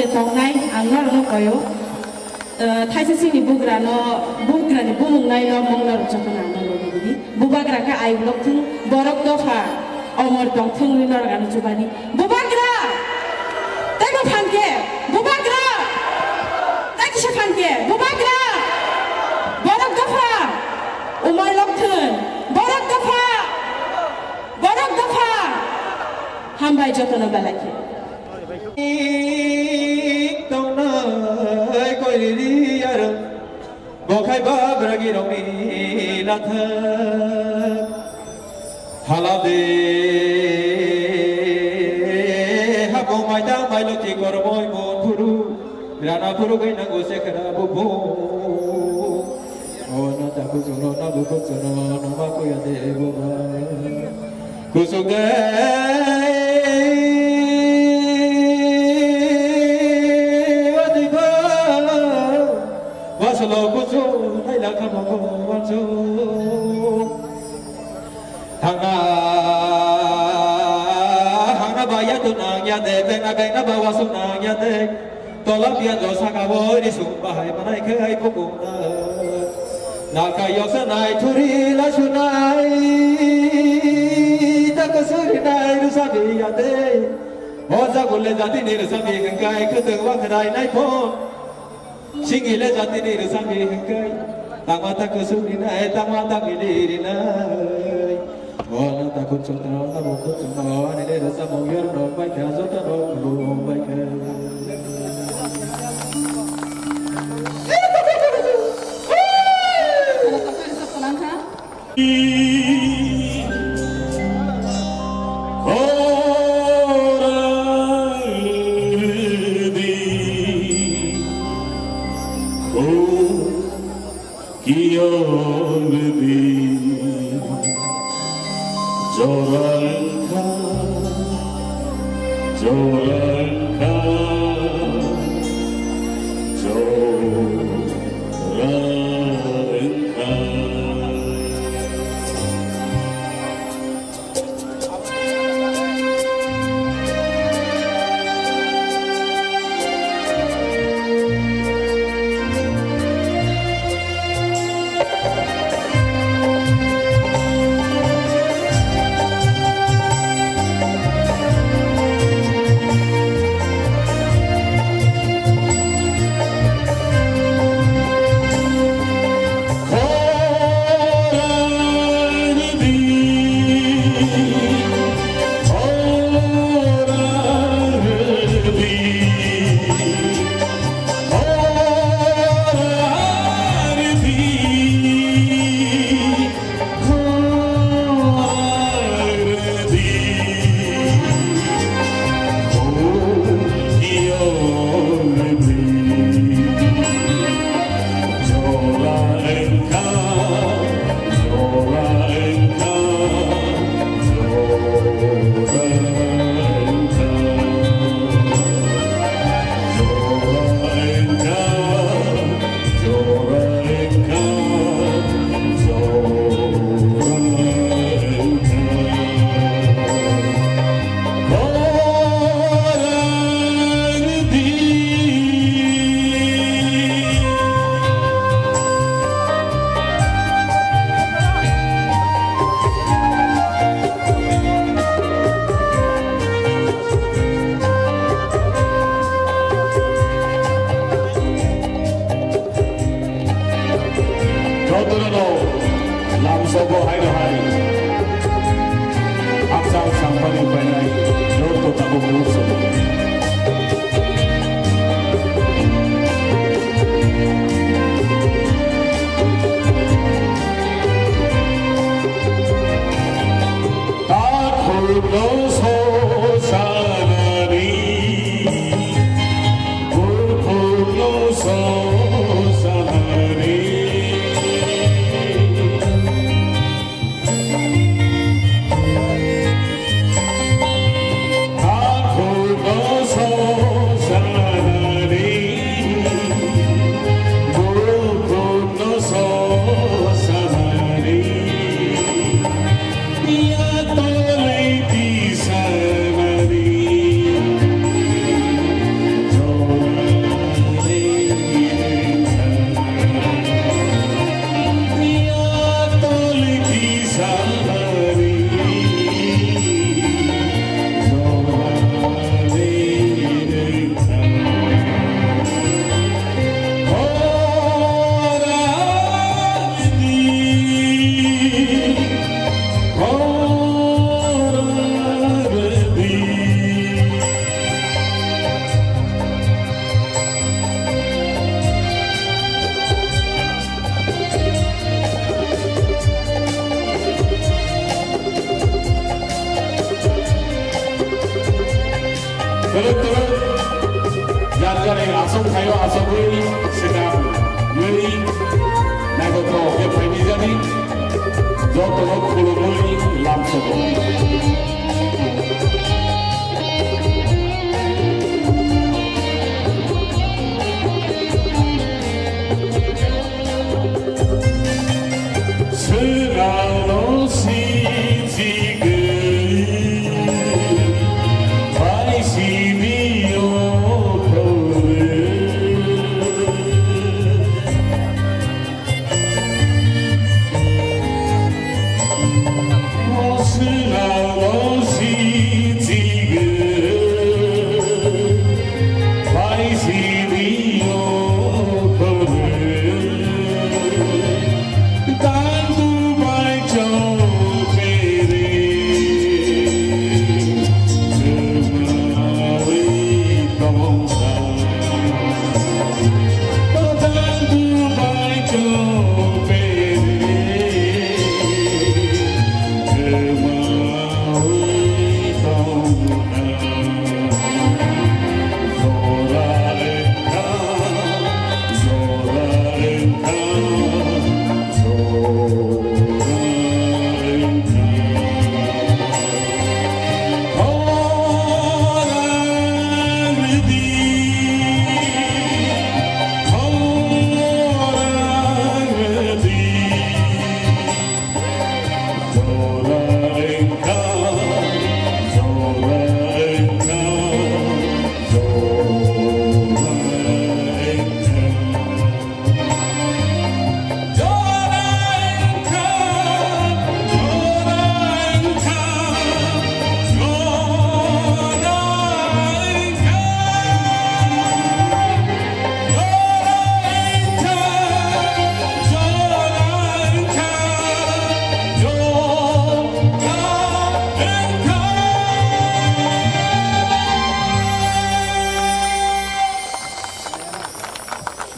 je tongnai angna no koyo thaise sini bugrani bumungnai no mongna rojokna no lobidi bubagra ka ai blok thung borok dofa omor dong thung ni nor gan chubani bubagra taibo phanke bubagra tai kise phanke bubagra borok dofa umar lok thun borok dofa hambai jotono balake Bokai babragi romi latha halade habo maita mailoti kormoi mon puru rana puru gaina gose kara bubu ona ta kusuno na buko suno na ma ko ya de boba kusuge Wasalo kucu, naila kamago wacu. Hanga baya tu nangya de, bena bawa su nangya de. Tolak dia dosa kawo di sumpah manai kai pukuna. Nakayo sanai turi la sunai, tak suri nai rusabi ya de. Oza gulle jati ni rusabi kai keteng wakrai nai pon. Singile jati ni rusabi kai, tamata kusuri nai, tamata miliri nai. Ona takut sutra, takut sutra, ni de rasa moyar no baik, azota no baik. Terus jangan asal kayu asal beri sedang beri naik ke dia pergi jadi jodoh puluh beri langsung. Selalu si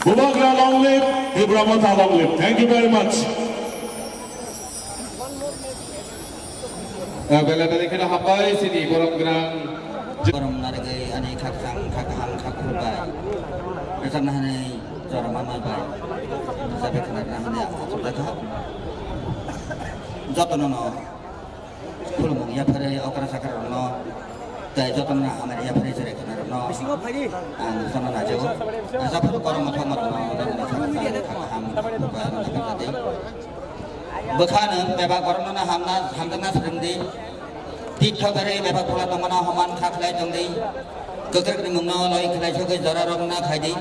Bubagra long live, Ibramata long live. Thank you very much. Bela-bela kita hambai sini borong gerang. Orang narik ani kakang kakaham kakulbai. Bersama hari cara mama bai. Sampai kena nama dia sudah kah? Jatuh nono. Kulung ya pada okra sakar nono. Tapi jatuh nono amat ya pada cerai kena nono. Sana najo. Sampai tu orang macam macam nono dan kakaham kakulbai nono kerja. Bekana bebas orang nono hamna sering di. Tiga kali bebas pulang teman haman kaklai jengdi. Keker kini mengenal lagi kelai juga jara rongna kaji.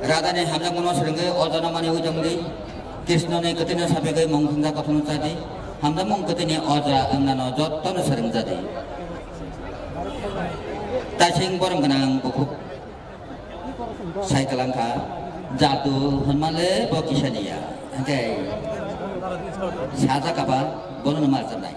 Rada ni hamna mengenal sering ke oda nama ni ujungdi. Krishna ni ketina sampai ke mungkinda kau tadi. Hamna mungkin oda amna nojot tu sering jadi. Tasing borong kenang buku. Saya kelangka jatuh henmale bokisania. Okay. Saja kapal boleh nama terbaik.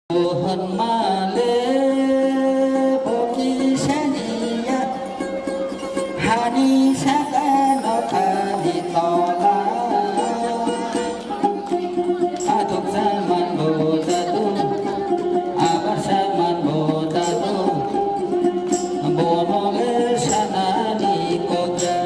Tuhan male bokisania hani sakano kali tola aduk zaman bodatu abar zaman bodatu bonole sanani koja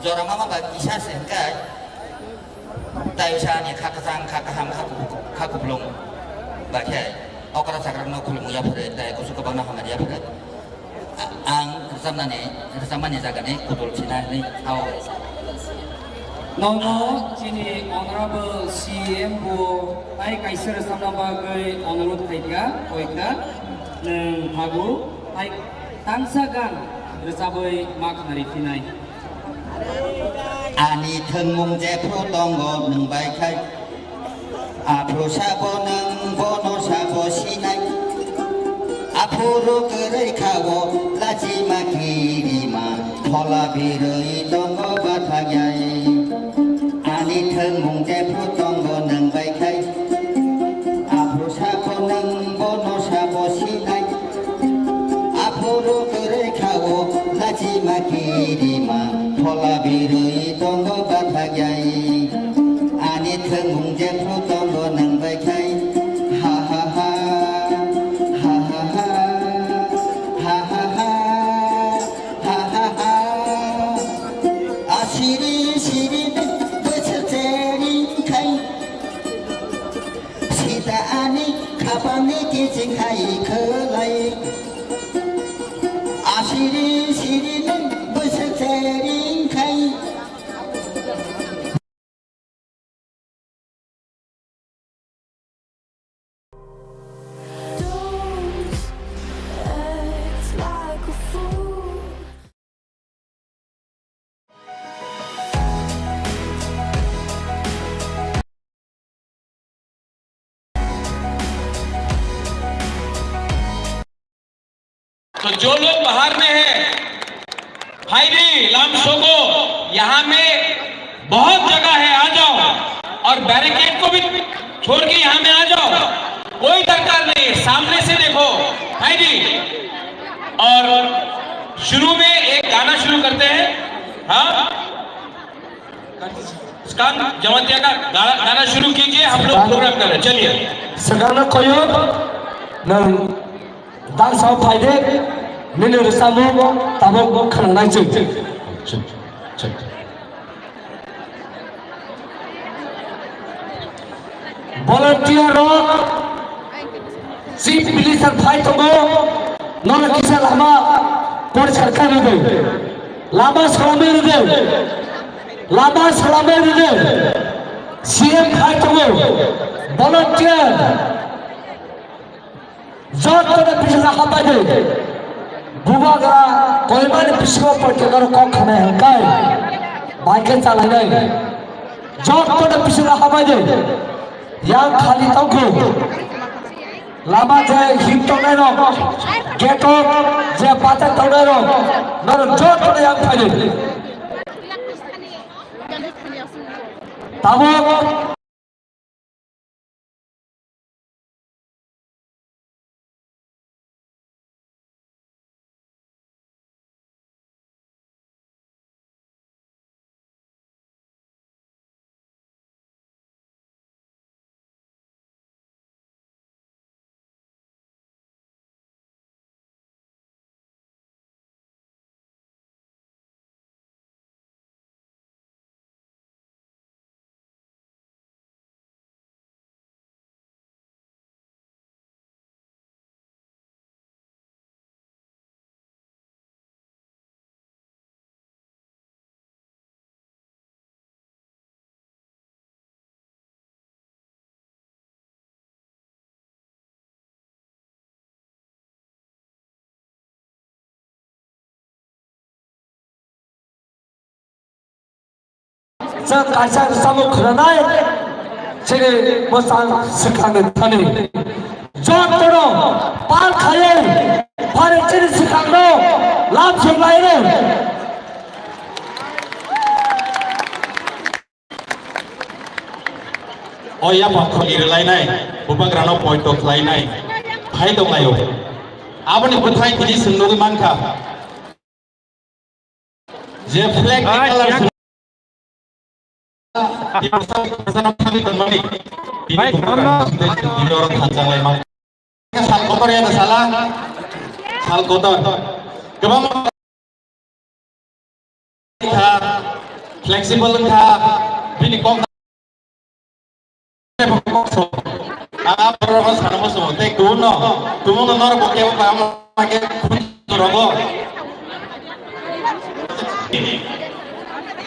Jorang mama bagi isa sehingga tayo siya ni kakasang kakaham kakubulong bagi okra sakral no kulung ya pare tayo kusu ke bangna hamad ya pare ang bersama ni jaga ni kudul Cina ni awal. Nono sini honorable CM bu ai kaiser sama bagai honorable tiga oika neng hagu ai tangsagan bersabai mak dari tinai. Ani tengmung je pro tonggo neng bai kai pro sabo neng bono sabo sinai apuro kerai kawo laji makirima thola biroi tonggo batagyai ani tengmung je pro tonggo neng bai kai pro sabo neng bono sabo sinai apuro kerai kawo laji makirima thola biroi tonggo batagyai ani tengmung je pro tonggo neng bai kai ha ha ha ha ha ha ha ha ha ha ha asiri siri becerjeri kai sita ani kapani kijing kai kelai asiri siri becerjeri kai. तो जो लोग बाहर में हैं, भाई जी लामसोगो यहाँ में बहुत जगह है, आ जाओ और बैरिकेड को भी छोड़ के यहाँ में आ जाओ, कोई दरकार नहीं है, सामने से देखो भाई जी। और शुरू में एक गाना शुरू करते हैं, हाँ इसका जवंतिया का गाना शुरू कीजिए, हम लोग प्रोग्राम कर रहे हैं, चलिए। Segala koyo nang dan sao faide minur samu tabok khanai chung volunteer ro chief militar phai tongo non kisa lama por sarkar de lama salame de CM phai tongo volunteer job तो ने पिछला हवा दे बुबा गरा कोई माने पिछवा पर के करो कौन खाने हैं काय बाइकें चला गए जॉब तो ने पिछला हवा दे यहाँ खाली तो को लामा जे हिट तोड़ने रो गेटो जे बातें तोड़ने रो नर जो तोड़े हम खाली ताबो 저 가장 사무 그러나에 제게 뭐상 스카는 타네 저토로 팔 खाए 팔에 찌르 스카로 람 정말에 Oya pakho irlainai bubagrano poito khlainai phai donglayo aboni buthai tini sungnogi manka je flag color di pasang kami temani ini di orang kancang lemang sal kotor ya salah sal kotor kebam fleksibel kah bini kong आप बरोबर सानमो समते गुनो तुमनो नर बके काम मागे रगो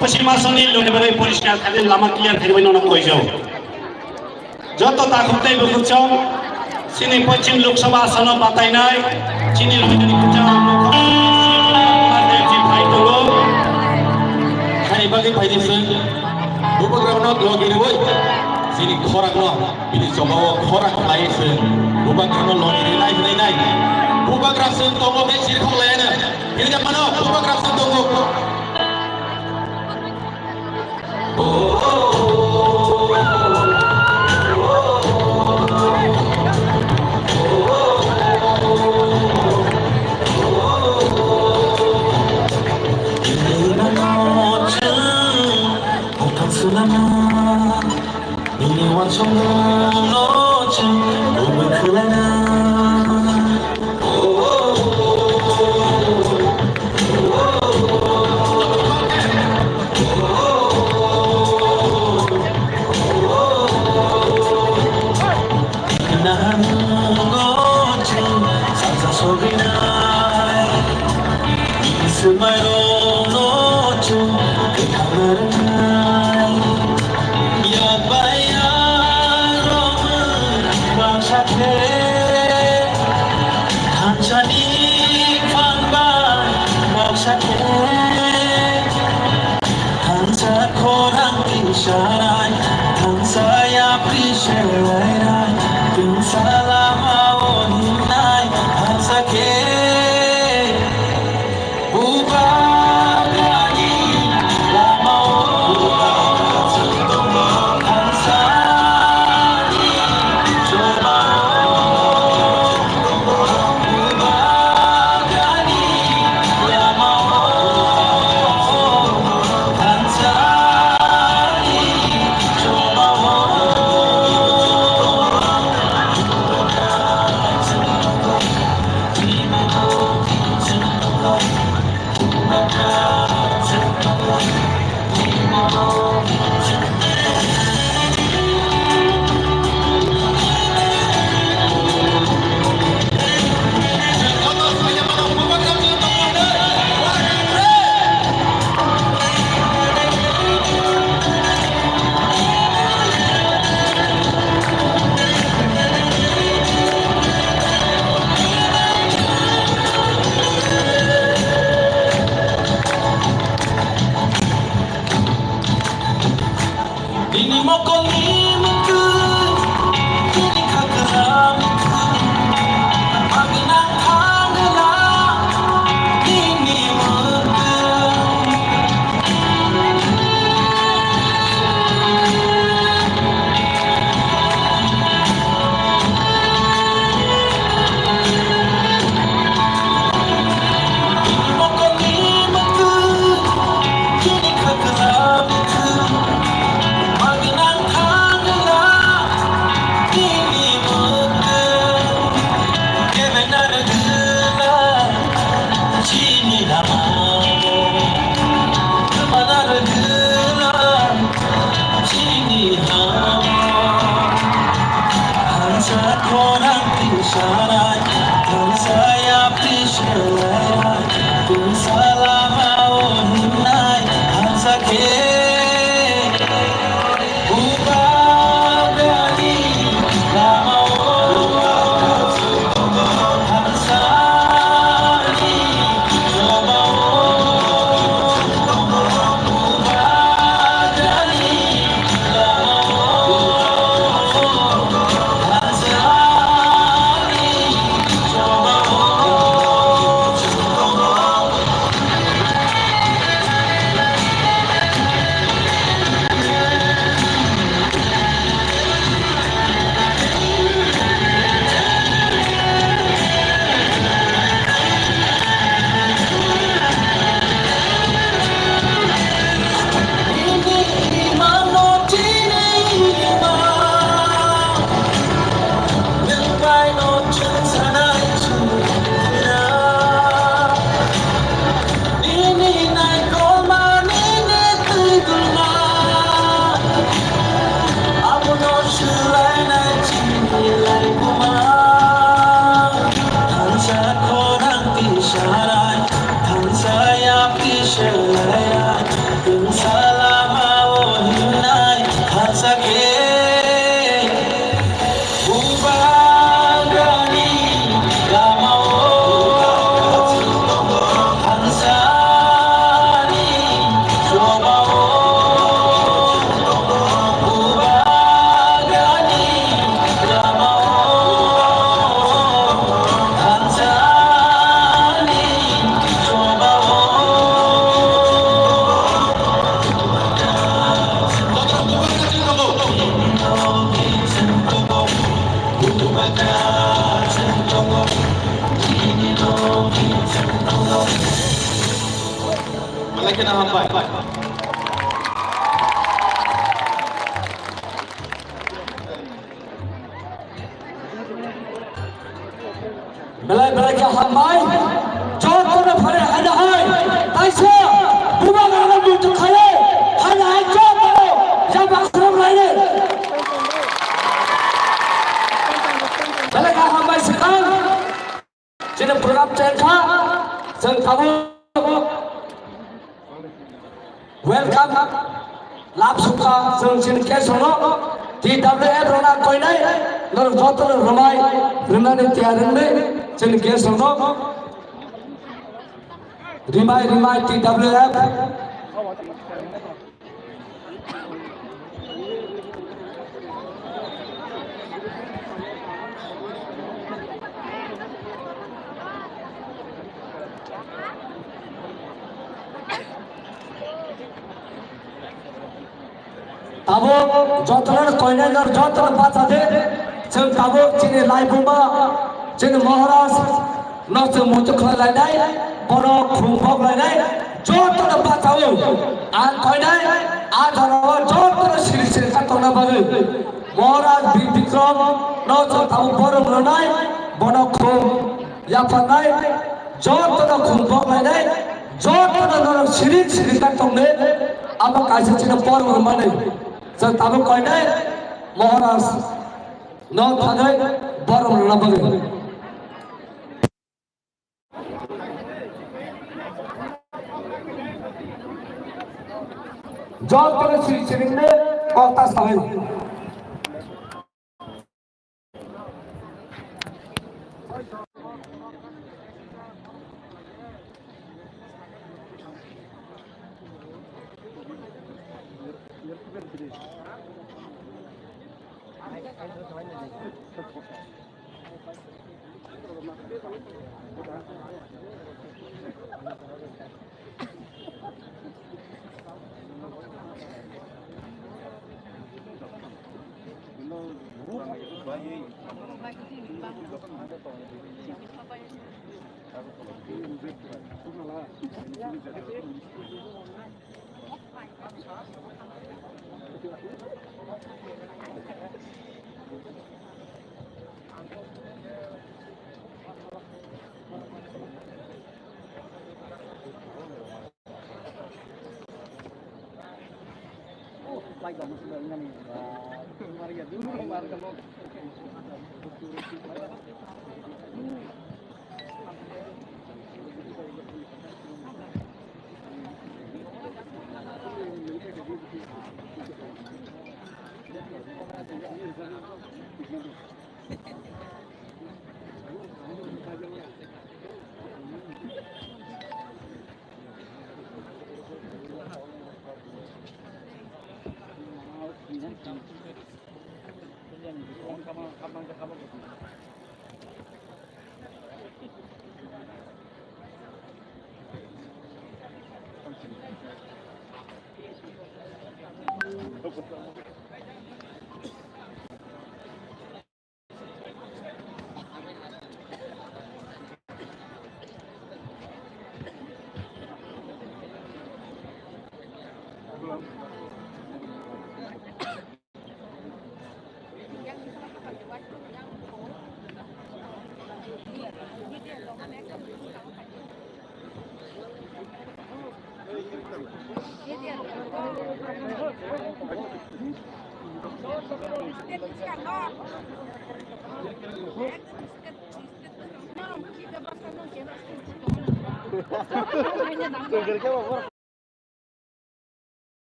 पश्चिमासननि लोगोरे परिष्कार खाली Lama clear फेरि none कइजौ जत ताखुतै बुझौ सिने पश्चिम लोकसभा आसन बाताइनाय चिनि लोगोनि कुचा मार्देजी फाइटो खानि बागै फाइदिसो उपग्रहनो लगिरि वइ sini khorak lo bini coba khorak lain se bubak kano lo ini nai bubak rasen tongo be sir khong lain ini jam mana bubak rasen tongo Malaki na hambay. Belai belai ke hamai, jauh tu pada ada hai, taisa, bukan orang butuh kaya, ada hai jauh tu, jauh akram lain. Belai ke hamai sekarang, jadi program cerita, sengkamu, welcome, lap suka, sengsin kesono, di WF rona koi nai, lalu jauh tu ramai, ramai tiaran ni. Jadi guys semua, rimai TWF, tabu jotolan koinai nor jotolan baca deh, ceng tabu cini live rumah. Jadi Maharaj nasi muncul kelai nai, bono krumpok lai nai, jauh tu nampak tahu. Koi nai, orang jauh tu siri kata nama bagai. Maharaj Bikram nasi tahu bono melonai, bono krum, yang pandai, jauh tu krumpok lai nai, jauh tu nama siri kata nama. Apa kasih cina bono melonai. Jadi tahu koi nai, Maharaj nasi pandai, bono melonai bagai. Jauh terus sini kota Sawai.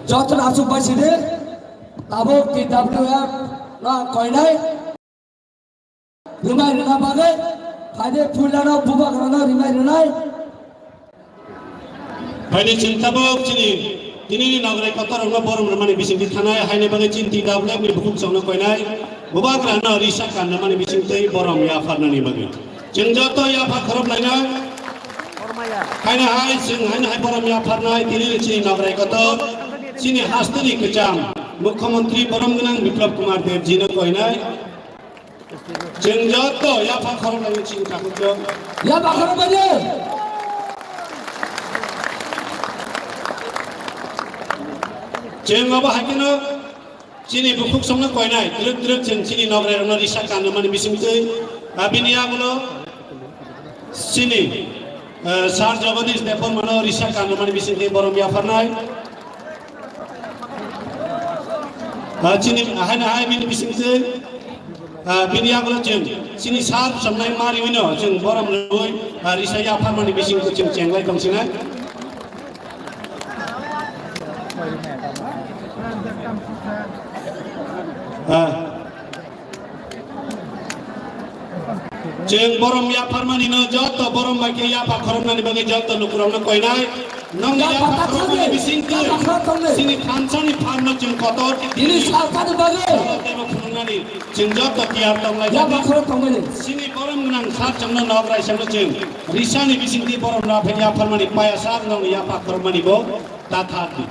Jotan asu baside tabok TWF na koinai rumai runa bagai hade pulana bubak rana rumai runai Haine cintabok cini ini nagrai kotor orang borom ramai bising dithanai haine bagai cinti TWF ni bukuk songna koinai bubak rana risak kan ramai bising tei borom ya farna ni bagai jengjoto ya fa kharap lainai haine hai sing haine hai borom ya farna ini cini nagrai kotor Sini hasturi kejam Mukhyamantri Borom Gunang Biplab Kumar Dev Ji na koinai jengjoto ya fa kharap lainai cini takutjo ya bakar baje jeng aba hakino sini bukuk songna koinai truk jeng sini nagrai rana risak kan ramai bising tei abini agulo sini Sar Jagadish Depon mano risak kan ramai bising tei borom ya farnai Sini hai min bising tei bini agulo jeng sini sar samnai mari wino jeng borom loi risak ya farmani bising tei jeng jenglai tongsinai jeng borom ya farmani no joto borom bagi ya pa kharam nani bagi joto lukuram no koinai nong ya pa kharam nani bising ke sini kansani farno jeng kotor ini salkan bagai tema khunani jeng joto tiar tong lai ya bakar tongmene sini borom gunang sar jamna nograi samno jeng risani bising ti borom na phe ya farmani paya sar nong ya pa kharam mani bo tathati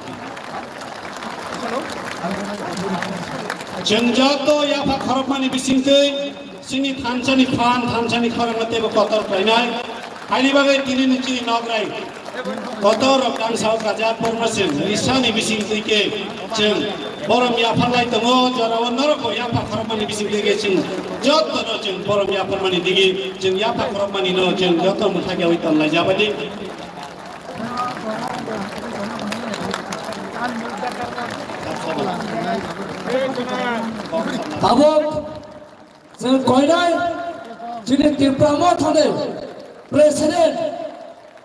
jeng joto ya pa kharam mani bising te sini thansani kharam mate bo kotor kainai haili bagai tini nichi nograi kotor kang sao kajar pormasin risani bising tike jeng borom ya phalai tongo jorawan noroko ya pa kharam mani bising tike jeng joto no jeng borom ya mani digi jeng ya pa kharam mani no jeng joto muthage oiton lai jabadi tabok Sing koinai Jini Tirpramo thane President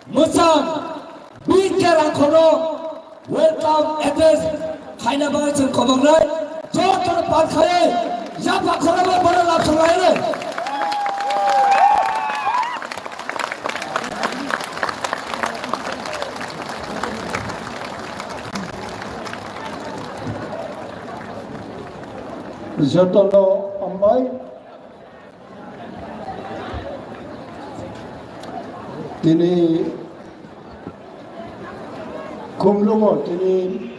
Musam Bikar Angkono Welcome address Haina bagai sing kobangnai Jotan parkhai ya bakar ba bora lap sangai le Jotono Ambai Tini Kumlumo Tini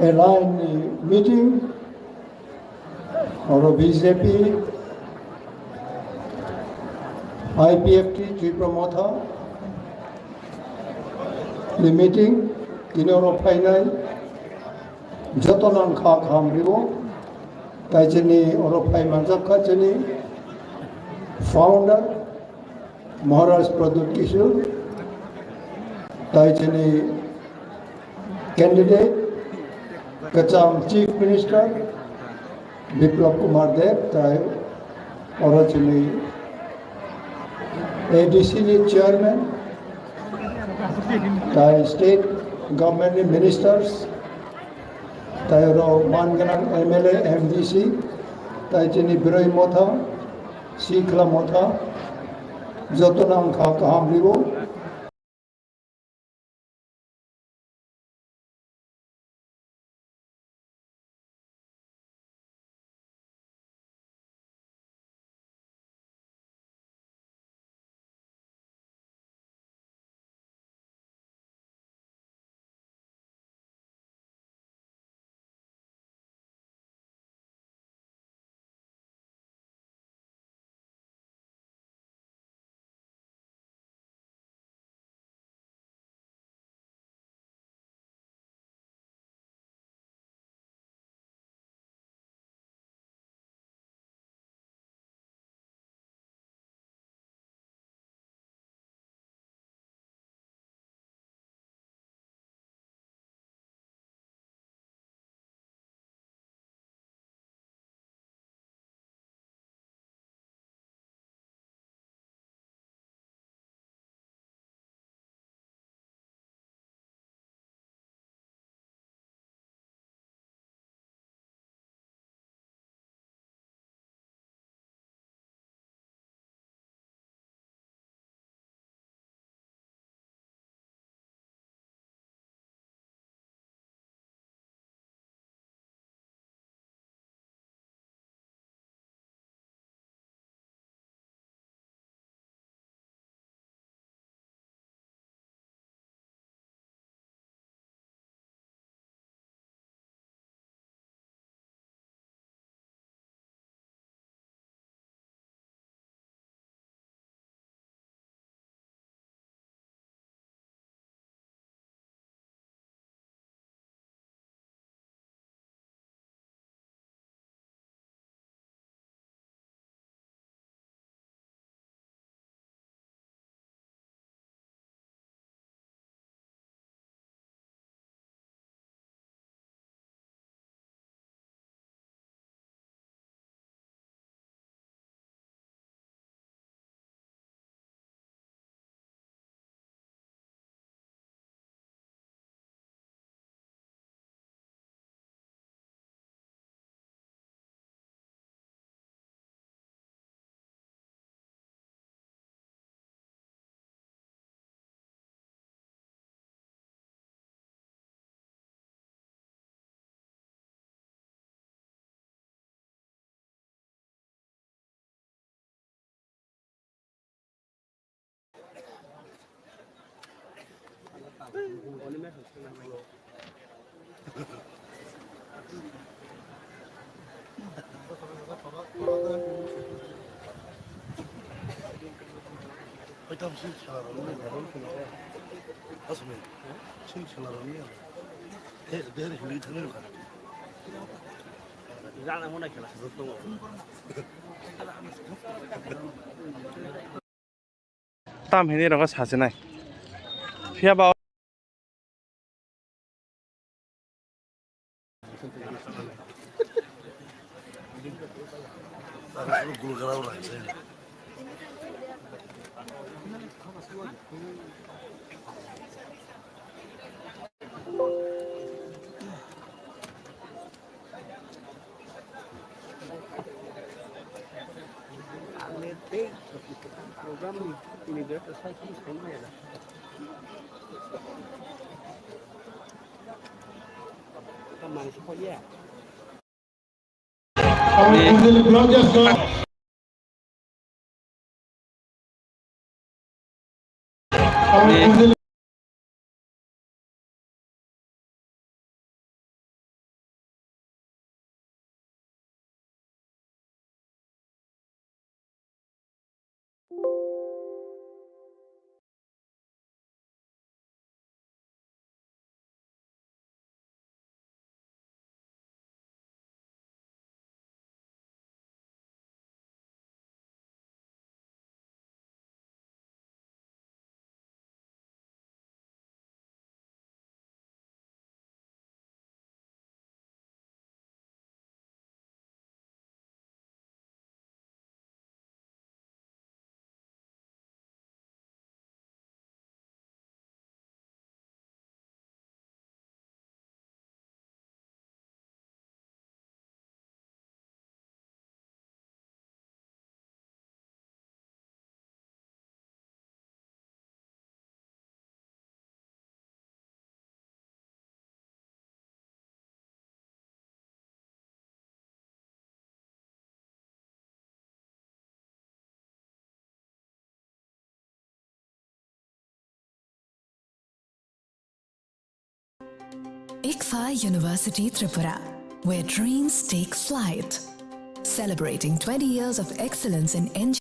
align meeting or BJP IPFT Tripramotha the meeting Tinoro Final Jotonan Kha Khamribo Tajani Oropai Manzaka Jani founder Maharaj Pradut Kishore Tajani candidate Kacham Chief Minister Biplab Kumar Dev Tai Orachini ADC Chairman Tai State Government Ministers Tairo Manganan MLA MDC Taijini Biroi Motha Sikla Motha Jotonam Kha Kahamribo 땀 해내라가 사진아이 피아바 ICFA University Tripura, where dreams take flight. Celebrating 20 years of excellence in engineering.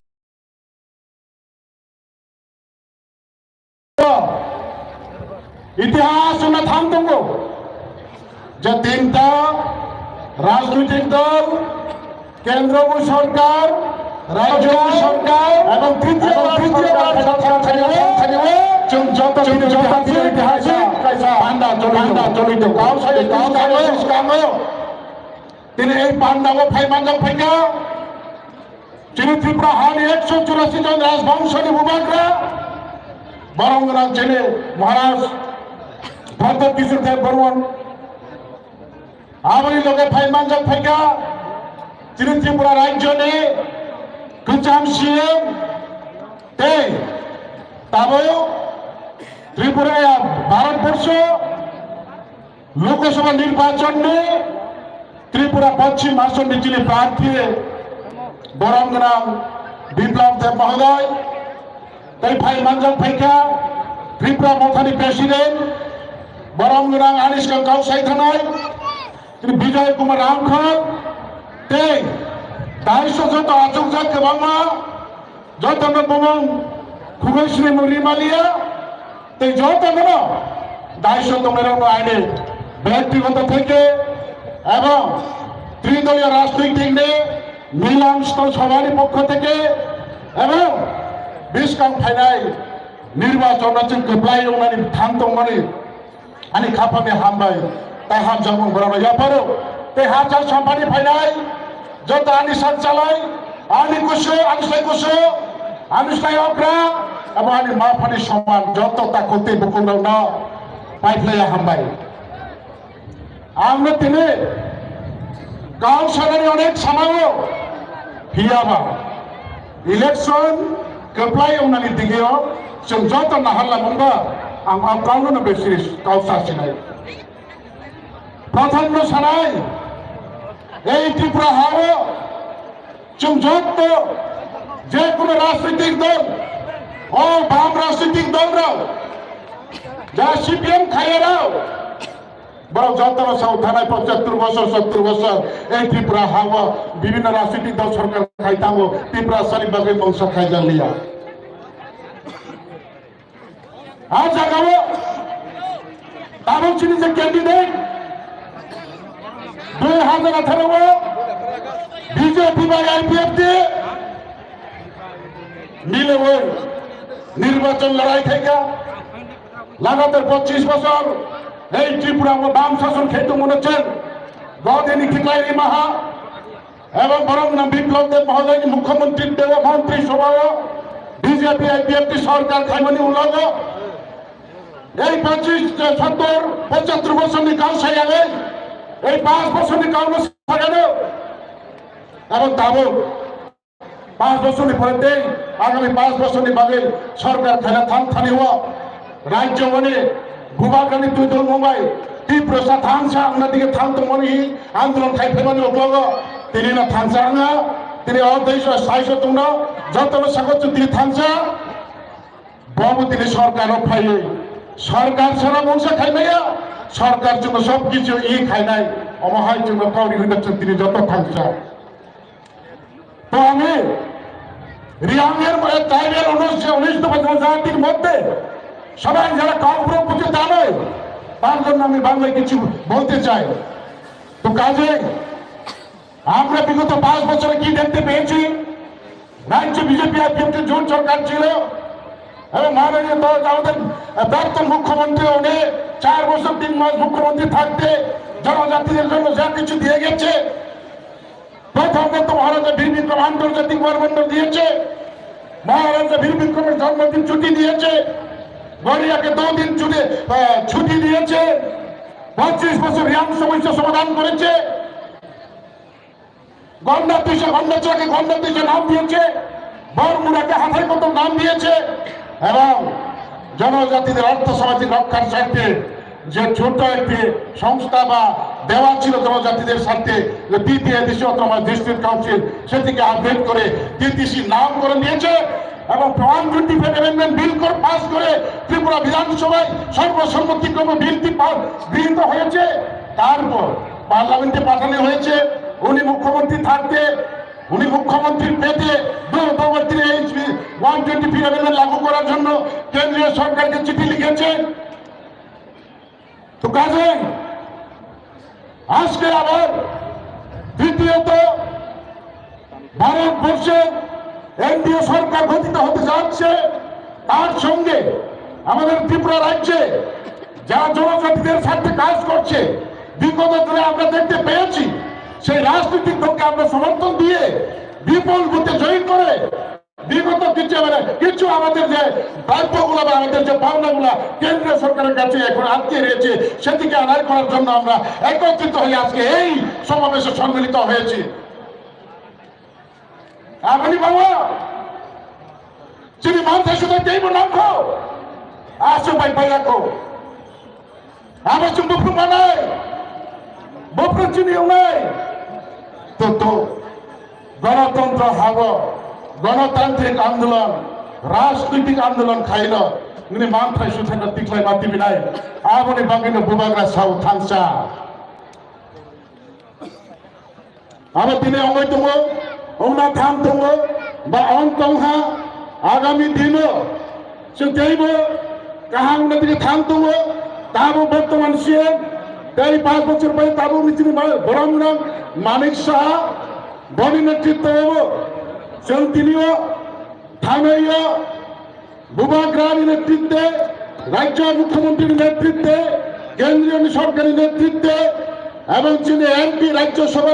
ইতিহাস না থামতঙ্গ যে তিনটা রাজনৈতিক দল কেন্দ্র সরকার রাজ্য সরকার এবং তৃতীয় তিনি এই পান্ডাব ফাইমাঞ্জল ফাইকা তিনি ত্রিপুরা হানি 184 জন রাজবংশী ভূভাগরা বরং রাজ্যে মহারাজ ভদ্র কিশোর বর্মন আমারই লোকে ফাইমাঞ্জল ফাইকা তিনি ত্রিপুরা রাজ্য নিয়ে কুচাম সিএম তবে ত্রিপুরায় ভারতবর্ষ লোকসভা নির্বাচন নিয়ে ত্রিপুরা পশ্চিম আসনে যিনি প্রার্থী বরংগ্রাম বিপ্লব দেব মহোদয় তাই ফাইমাঞ্জল ফাইকা ত্রিপুরা মথানি প্রেসিডেন্ট বরংগ্রাম আনিসগঞ্জ কাউসাই থানায় তিনি বিজয় কুমার রামখর তাই দায়িত্ব যত আচক যাক বাংলা যত বমন খুবেশ্রী মুরিমালিয়া তাই যত দায়িত্ব তোমার আইনে ব্যক্তিগত থেকে এবং ত্রিদলীয় রাজনৈতিক নিয়ে মিলাংশ সভার পক্ষ থেকে এবং বিশকাং ফাইনাল নির্বাচন গোপ্লাই থামতংমানি আনি খাপামে হামবাই তাই হামজামুং বরানো ইয়াপারো তাই হাজার সম্পানি ফাইনাল যত আনি সাত চালাই আনি কুসো আনিসাই কুসো আনিসাই অগ্রা এবং আনি মাফানি সমান যত তা করতে বুকুং না পাইফলাইয়া হামবাই আমরা তিনি গাঁও সরকারি অনেক সময় হিয়াবা ইলেকশন গোপ্লাই উনানি দিগেও जों যত নাহাল্লা মঙ্গা আম গাঁওনো বেশি কাউসা সিনাই প্রথম সানাই এই ত্রিপুরা হাওয়া जों যত যে কোনো রাজনৈতিক দল ও বাম রাজনৈতিক দলরাও যারা সিপিএম খাইয়েরাও বরং যন্ত্রণা সহ থানায় 75 বছর 70 বছর এই ত্রিপুরা হাওয়া বিভিন্ন রাজনৈতিক দল সরকার খাইতামো ত্রিপুরা শরীফবাগের বংশ খাই জানলিয়া আজ আগামো তারও চিনি যে ক্যান্ডিডেট 2018 বিজেপি বা আইপিএফ দিয়ে মিলে ওই নির্বাচন লড়াই থেকে লাগাতার 25 বছর এই ত্রিপুরা বাম শাসন খেতে মনেছেন গদিনী ঠিকাই মাহা এবং বরং বিপ্লব দেব মহোদয় মুখ্যমন্ত্রী দেব মন্ত্রী সভা বিজেপি আইপিএফটি সরকার খাইমানি উল্লঙ্ঘ এই 75 বছর নিকাল সাইয়ালে এই 5 বছর নিকাল সাজানো এবং তাবো 5 বছর পরে আগামী 5 বছর বাদে সরকার খানা থাম থানি হওয়া রাজ্য মানে ভূভাগানি তুই দল মুম্বাই ত্রিপুরা থানসা আমরা দিকে থামতো মনে আন্দোলন খাই ফেমানি উপলগ তিনি না থানসা না তিনি অদেশ সাইশ তোমরা যত স্বাগত তিনি থানসা বাবু তিনি সরকার ফাইলে সরকার ছাড়া বংশ খাই নাইয়া সরকার জন্য সবকিছু খাই নাই অমহায় জন্য কাউরি হইতেছেন তিনি যত থানসা তো আমি রিয়াংয়ের ট্রাইবেল 19 জাতির মধ্যে সবাই যারা কংগ্রেস বুঝে জানে তার জন্য আমি বাংলায় কিছু বলতে চাই তো কাজে আমরা বিগত 5 বছরে কি দেখতে পেয়েছি রাজ্য বিজেপি আইপিএফটি জোট সরকার ছিল এবং মাননীয় আমাদের প্রাক্তন মুখ্যমন্ত্রী উনি 4 বছর 3 মাস মুখ্যমন্ত্রী থাকতে জনজাতিদের জন্য যা কিছু দিয়ে গেছে প্রথমত মহারাজা বীর বিক্রম আন্তর্জাতিক বিমানবন্দর দিয়েছে মহারাজা বীর বিক্রমের জন্মদিন ছুটি দিয়েছে গড়িয়াকে 2 দিন ছুটি দিয়েছে 25 বছর রিয়াং সমস্যা সমাধান করেছে গন্ডাচকে গন্ডাতিশে নাম দিয়েছে বরমুড়াকে হাতের মতো নাম দিয়েছে এবং জনজাতিদের অর্থ সামাজিক রক্ষার স্বার্থে যে ছোট একটি সংস্থা বা দেওয়া ছিল জনজাতিদের স্বার্থে যে পিপিআই ডিস্ট্রিক্ট কাউন্সিল সেটিকে আপডেট করে টিটিসি নাম করে দিয়েছে এবং 125 অ্যামেন্ডমেন্ট বিল পাস করে ত্রিপুরা বিধানসভায় সর্বসম্মতিক্রমে বিলটি গৃহীত হয়েছে তারপর পার্লামেন্টে পাঠানো হয়েছে উনি মুখ্যমন্ত্রী থাকতে উনি মুখ্যমন্ত্রীর পেতে 125 অ্যামেন্ডমেন্ট লাগু করার জন্য কেন্দ্রীয় সরকারকে চিঠি লিখেছেন তো কাজে আজকে আবার দ্বিতীয়ত ভারতবর্ষে এনডিএ সরকার গঠিত হতে যাচ্ছে তার সঙ্গে আমাদের ত্রিপুরা রাজ্যে যারা জনজাতিদের স্বার্থে কাজ করছে বিগত দিনে আমরা দেখতে পেয়েছি সেই রাজনৈতিক দলকে আমরা সমর্থন দিয়ে বিপুল ভোটে জয়ী করে বিগত কিছু আমাদের যে দায়িত্বগুলো বা আমাদের যে পাওনাগুলো কেন্দ্রীয় সরকারের কাছে এখন আটকে রয়েছে সেটিকে আদায় করার জন্য আমরা একত্রিত হয়ে আজকে এই সমাবেশে সম্মিলিত হয়েছি আপনি বাবা যিনি মাথায় শুধু দেব নামো আসো ভাই ভাই রাখো আমার চুম্বক বানায় বপ্র চিনিও নাই তো গণতন্ত্র হাব গণতান্ত্রিক আন্দোলন রাজনৈতিক আন্দোলন খাইল উনি মাথায় শুধু টিকলাই মাতিবি নাই আপনি বাঙিনো বুবাগরা সাউ থানসা আবার তিনি অবৈতম ওনা থামতম বা অন্তংহা আগামী দিন সে দেব কাহা উন্নতিকে থামতম তাবো বর্তমান সিএম তাই 5 বছর পরে তাবো মিছিল বরমনাম মানিক সাহা বনি নেতৃত্ব তিনিও থানাইয়া বুবাগ্রামী নেতৃত্বে রাজ্য মুখ্যমন্ত্রীর নেতৃত্বে কেন্দ্রীয় সরকারি নেতৃত্বে এবং যিনি এমপি রাজ্যসভা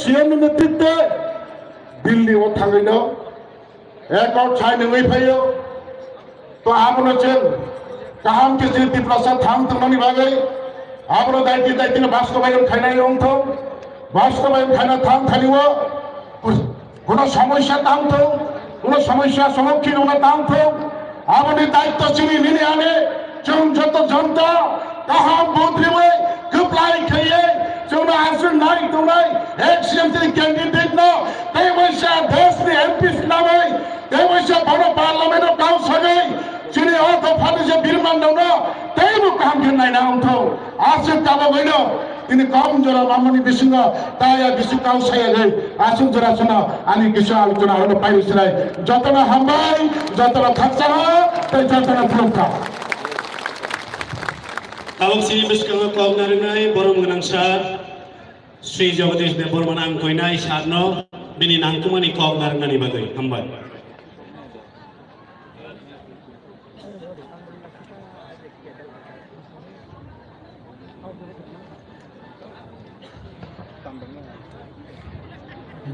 সিএম নেতৃত্বে দিল্লি ও থাকইল এক ছাই নেই ফাইল তো আমরা কাহামকে যে প্রসাদ থাম তোমানি ভাগে আমরা দায়িত্ব বাস্তবায়ন খাইনাই অংশ বাস্তবায়ন খাইনা থাম থানিব কোন সমস্যা থামত কোন সমস্যার সম্মুখীন ওনা থামত আমাদের দায়িত্ব চিনি নিনে আনে যত জনতা কাহাম মন্ত্রী কপ্লাই খাইয়ে চৌনা আসন নাই তো নাই এক সিএমসি ক্যান্ডিডেট না তাই বৈশা দেশ এমপি নামে তাই বৈশা বড় পার্লামেন্ট কাউন্সিল যিনি অর্থ ফান্ডে যে birman dongno teibu kaham khenai na ongtho asuk tabo goino তিনি কম জোড়া মামনি বিসিং তাই বিসু কাউ সাইলে আসুন জোড়া শোনা আমি কিছু আলোচনা হলো পাইছিলাই যতনা হামবাই যতনা থাকছা তাই যতনা ফুলকা Tawag si Biskang Kong Narinay, Borong Nangsar, Sri Jagadish de Bormanang Koinay, Sarno, Bininang Kumani Kong Narinay Bagay, Hambay.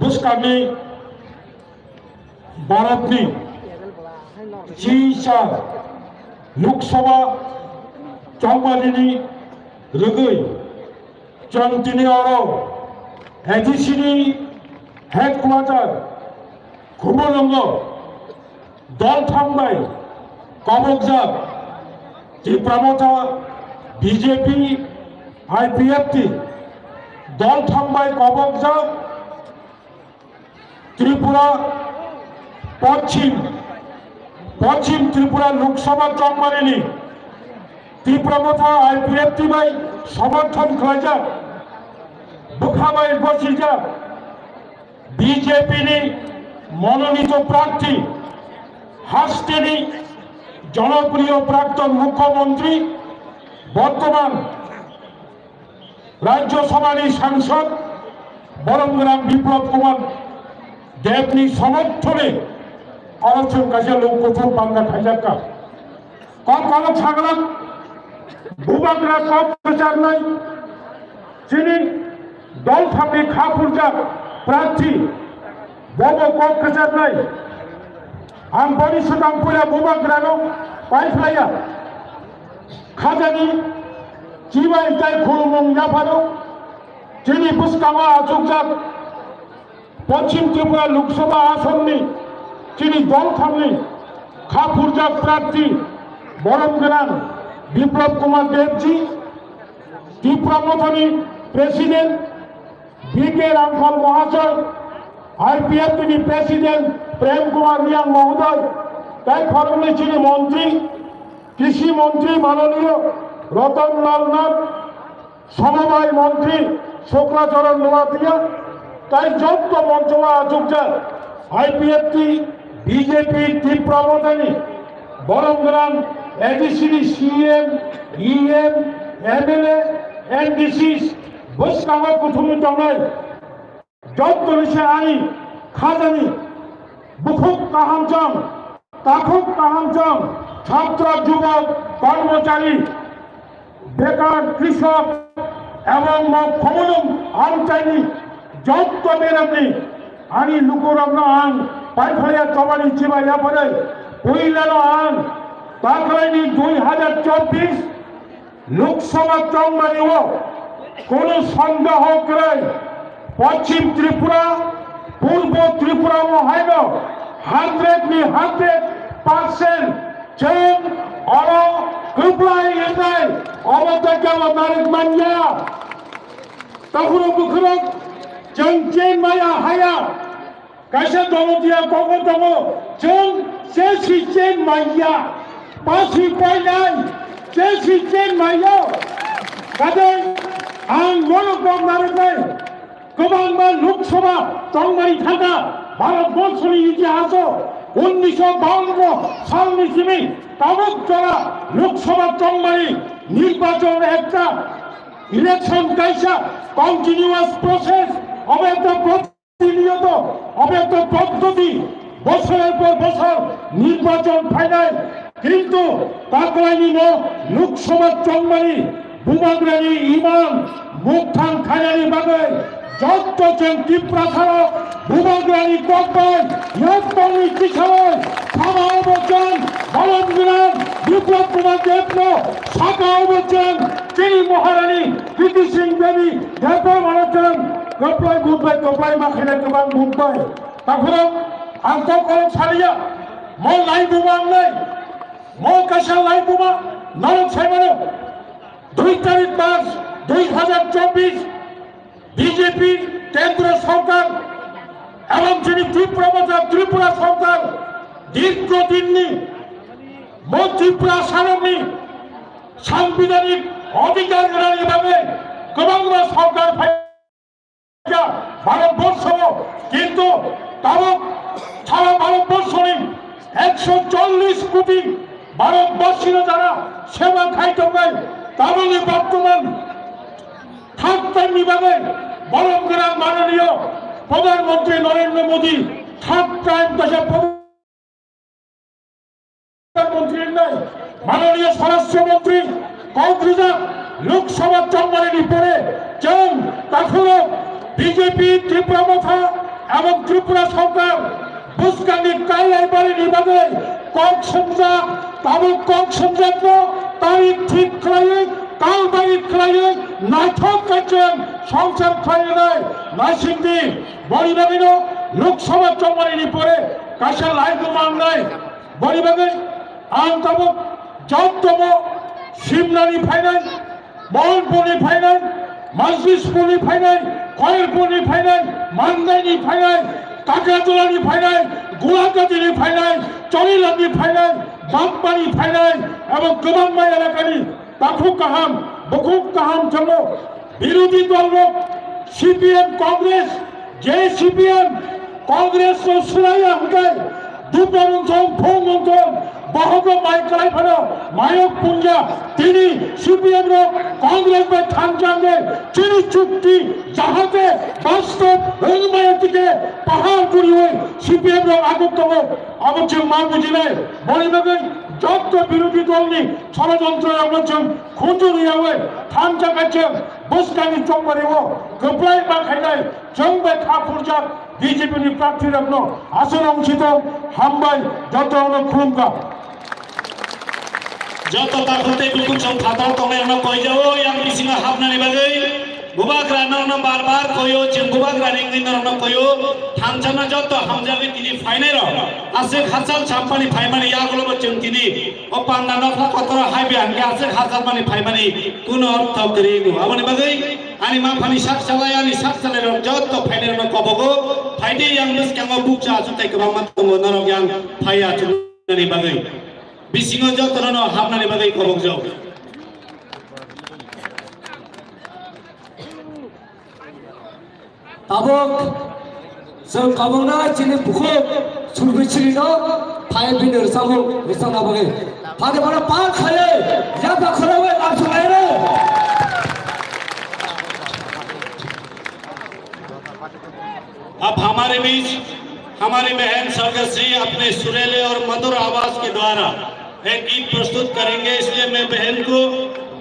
Buskami Baratni Cisa Luksaba Chongmalini Rugui Chantini Oro Edisini Headquarter Kumolongo Dol Thambai Kabokjab Tipramota BJP IPFT Dol Thambai Kabokjab Tripura Paschim Tripura Lok Sabha চম্মারিনি তীব্রমথা IPFT by সমর্থন খাইজা বুখাবাই বসিজা BJP মনোনীত প্রার্থী হাস্টেনি জনপ্রিয় প্রাক্তন মুখ্যমন্ত্রী বর্তমান রাজ্যসভার সাংসদ বরংগ্রাম বিপ্লব কুমার দেবনি সমর্থনে করছেন কাছে লোক প্রথম বাংলা খাইজাকা কম কালো ছাগলা ভূবাগরা কম প্রচার নাই যিনি দল থাকবে খাপুরজা প্রার্থী বব কম প্রচার নাই আম বড়ি সুদাম পুরা ভূবাগ্রানো পাইফলাইয়া খাজানি চিবাই তাই খুলুমং জাফানো যিনি বুসকামা আচুকজাক পশ্চিম ত্রিপুরা লোকসভা আসননি যিনি দল থামনি খাপুরজা প্রার্থী বরংগ্রাম বিপ্লব কুমার দেবজি তীব্রমথনী প্রেসিডেন্ট বিকে রামফল মহাশয় আইপিএফ তিনি প্রেসিডেন্ট প্রেম কুমার রিয়াং মহোদয় তাই ফরমে যিনি মন্ত্রী কৃষি মন্ত্রী মাননীয় রতনলাল নাথ সমবায় মন্ত্রী শুক্লাচরণ নোয়াতিয়া তাই যত মন্ত্রণা আচুকজা আইপিএফটি বিজেপি তীব্রমথনী বরংগ্রাম এডিসিডি সিএম ইএম এমএলএ এনডিসি বৈষ্ণব কুথুমি টঙ্গাই যত নিশে আনি খাজানি বুখুক কাহামচং তাখুক কাহামচং ছাত্র যুবক কর্মচারী বেকার কৃষক এবং ক্ষমলম আমচাইনি যত বেরামনি আনি লুকুরগ্ন আন পাইফাইয়া চবানি চিবাইয়া পড়ে পইলানো আন তাকলাইনি 2024 লোকসভা চংমানিও কোন সন্দেহ করে পশ্চিম ত্রিপুরা পূর্ব ত্রিপুরা মহাইন 100% চেন অর কুপ্লাই ইনাই অবতকাল নারক মানিয়া তখন বুখরক जों चेन माया हाया कैसे दोनों दिया कोको दोनों जों जैसी चेन माया पासी पाइलाय जैसी चेन माया कदे आं लोग को नारबाय गोबां लोकसभा चंमारी थाका भारतबर्षनि इतिहास 1952 सालनि सिमी ताबुक जरा लोकसभा चंमारी निर्वाचन একটা ইলেকশন কাইসা কন্টিনিউয়াস প্রসেস অবৈধ প্রতিনিয়ত অবৈধ পদ্ধতি বছরের পর বছর নির্বাচন ফাইনাল কিন্তু তাকলাইনি লোকসভা চংমারি বুমাগ্রানি ইমান মুখথান খায়ানি বাগে যত চেন টিপ্রাথার বুমাগ্রানি ককবাই ইয়তনি কিশোর খামাও বচন বলনগ্রাম বিপ্লব কুমার দেব সাকাও বচন চিনি মহারানী কৃতি সিং দেবী দেব মানচন কপ্লাই বুকবাই কপ্লাই মাখিনা গোবাং বুকবাই তারপরে আন্তঃকরণ ছাড়িয়া মো লাই বুমাং নাই মো কাশা লাই বুমা নরক সাইমানো 2 তারিখ মার্চ 2024 বিজেপি কেন্দ্র সরকার এবং যিনি ত্রিপুরা সরকার দীর্ঘদিন ত্রিপুরা সারণী সাংবিধানিক অধিকার ভাবে গোবাংলা সরকার ভারতবর্ষ কিন্তু তাও সারা ভারতবর্ষ 140 কোটি ভারতবাসীরা যারা সেবা খাইতে পায় তাহলে বর্তমান থার্ড টাইম বিভাগে বরমগ্রাম মাননীয় প্রধানমন্ত্রী নরেন্দ্র মোদী থার্ড টাইম দেশের প্রধানমন্ত্রীর নয় মাননীয় স্বরাষ্ট্রমন্ত্রী কংগ্রেস লোকসভা চম্বলের পরে যেন তখনও বিজেপি ত্রিপুরা মাথা এবং ত্রিপুরা সরকার বুসকানি কাইলাই বাড়ি নিবাদে কক সংযা তাবুক কক সংযত্ন তারিখ ঠিক খাইয়ে কাল বাড়ি খাইয়ে নাটক কাছেন সংসার খাইয়ে নাই নাইসিংদি বড়িবাগিনো লোকসভা চম্বলের পরে কাশা লাইগু মামলায় বড়িবাগে আন তাবুক যতম শিমনানি ফাইনাল মোহনপুরি ফাইনাল মজলিসপুরি ফাইনাল কয়েরপুরি ফাইনাল মান্দাইনি ফাইনাল কাকড়াতলানি ফাইনাল গোলাকাতিনি ফাইনাল চরিলানি ফাইনাল বামপানি ফাইনাল এবং গোবাংমাই এলাকানি তাফুক কাহাম বকুক কাহাম জন্য বিরোধী দল সিপিএম কংগ্রেস যে সিপিএম কংগ্রেস সুরাইয়া হুকায় দুপর অঞ্চল ফোন অঞ্চল बहुत माइकलाई फलो मायक पुंजा তিনি সিপিএম কংগ্রেস বা থানচাঙ্গে চিনি চুক্তি যাহাতে বাস্তব রংমায়ের দিকে পাহাড় করিয়ে সিপিএম আগতম অবশ্য মা বুঝিলে বলিবাগে যত বিরোধী দল নি ষড়যন্ত্র অবশ্য খুঁজুরিয়া হয়ে থানচা কাছে বসকানি চম্বরে ও গোপ্লাই বা খাইলাই জংবে খাপুরজা বিজেপি প্রার্থী রত্ন আসন অংশিত হামবাই যত খুলুমকা যত তাকতে বিকুল সব খাতা তলে আমরা কই যাও yang bisinga habnani bagai bubagra na barbar koyo chen bubagra ning din na koyo thamjana joto hamjagi tini final ase khachal champani phaimani yagulo bachung tini o panda nokla kotara haibe ange ase khachal mani phaimani kuno ortho kerigu amani bagai ani ma phani sak salai ani sak salai joto final na kobogo phaide yang bis kamo bukcha ajutai kebang matongo norog yang phaya chuni bagai बिसिङो जतन हाबनानै बागै कबक जाओ ताबक जों कबकना चिनि बुखो सुरबिचिनो फाय winner सामु बिसाना बागै फादे बना पार खाले या बखरावे लासुले रे अब हमारे बीच हमारी बहन स्वर्गश्री अपने सुरीले और मधुर आवाज के द्वारा एक गीत प्रस्तुत करेंगे इसलिए मैं बहन को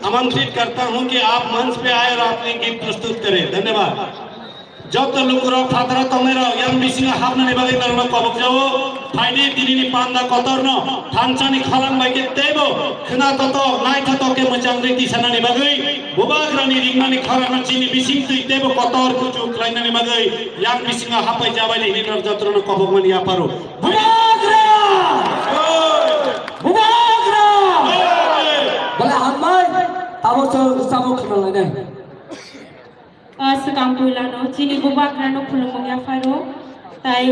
आमंत्रित करता हूं कि आप मंच पे आए और अपने गीत प्रस्तुत करें धन्यवाद जब तो लुकुरो फादरा तमेरो yang bisinga habnani bagai narma kobok jawo फाइने दिनिनि पान्दा कतरनो थानसानि खालाम बायके तेबो खना ततो नाय ततोके मोजां रिति सानानि बागै बुबाग्रानि रिंनानि खालामना चिनि बिसिं तुइ तेबो कतर कुचु क्लाइनानि बागै yang bisinga हापाय जाबायनि हिनिर जत्रनो कबक मानि आपारो बुबाग्रा बुबाग्रा बले हामाय ताबो सामो खनालाय সেকাম কইলানো চিনি বুবাগ্রানো খুলুমঙ্গিয়া ফাইরো তাই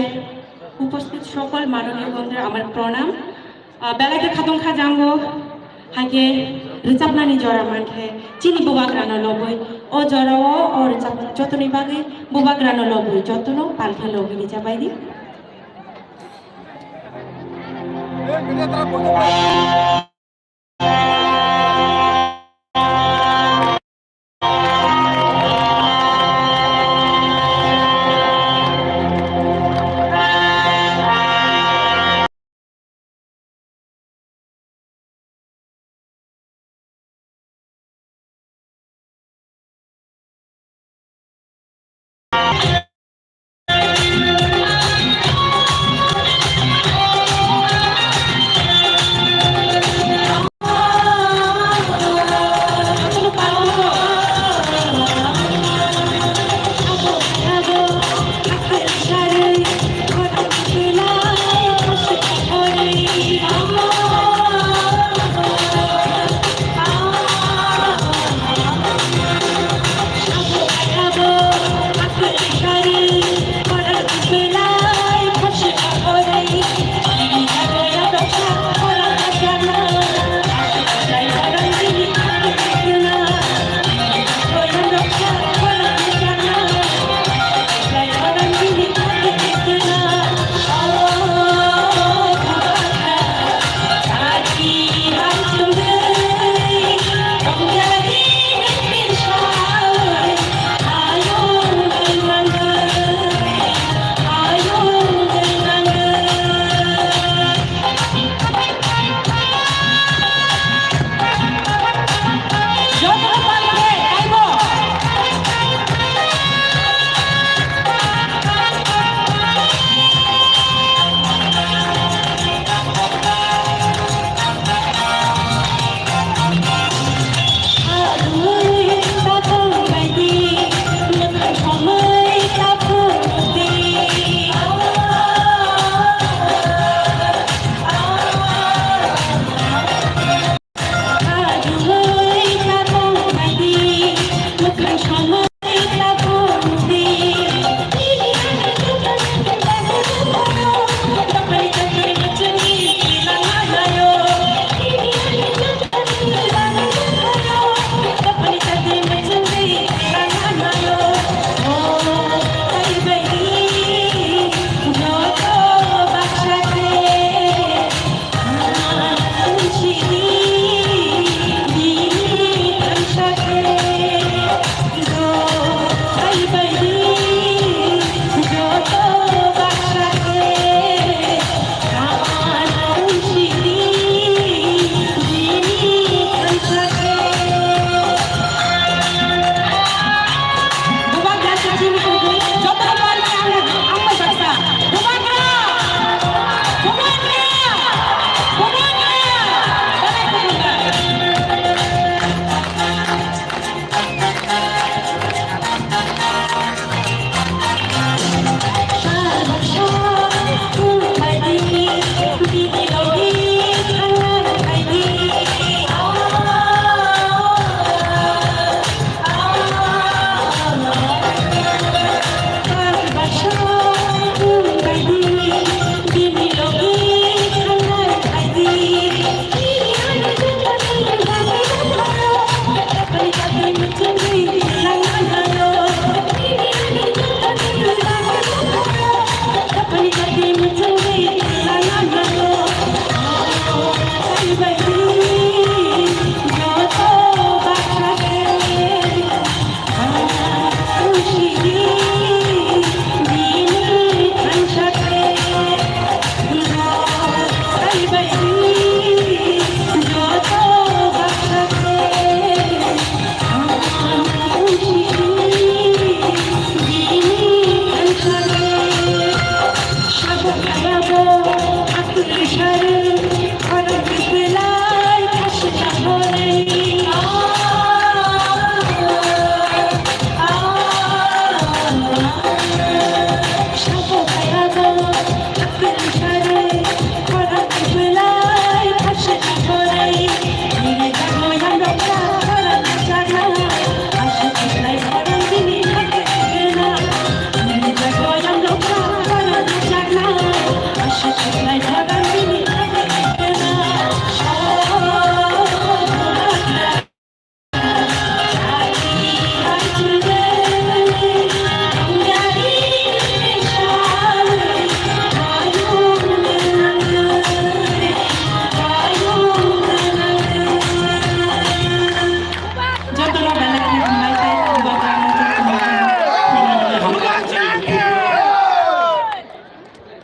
উপস্থিত সকল মাননীয় বন্ধুরা আমার প্রণাম বেলাকে খাতং খাজাঙ্গো হাগে রিচাপনানি জরা মানখে চিনি বুবাগ্রানো লবই ও জরাও ও রিচাপ যতনি বাগে বুবাগ্রানো লবই যতনো পালখা লগিনি যাবাইদি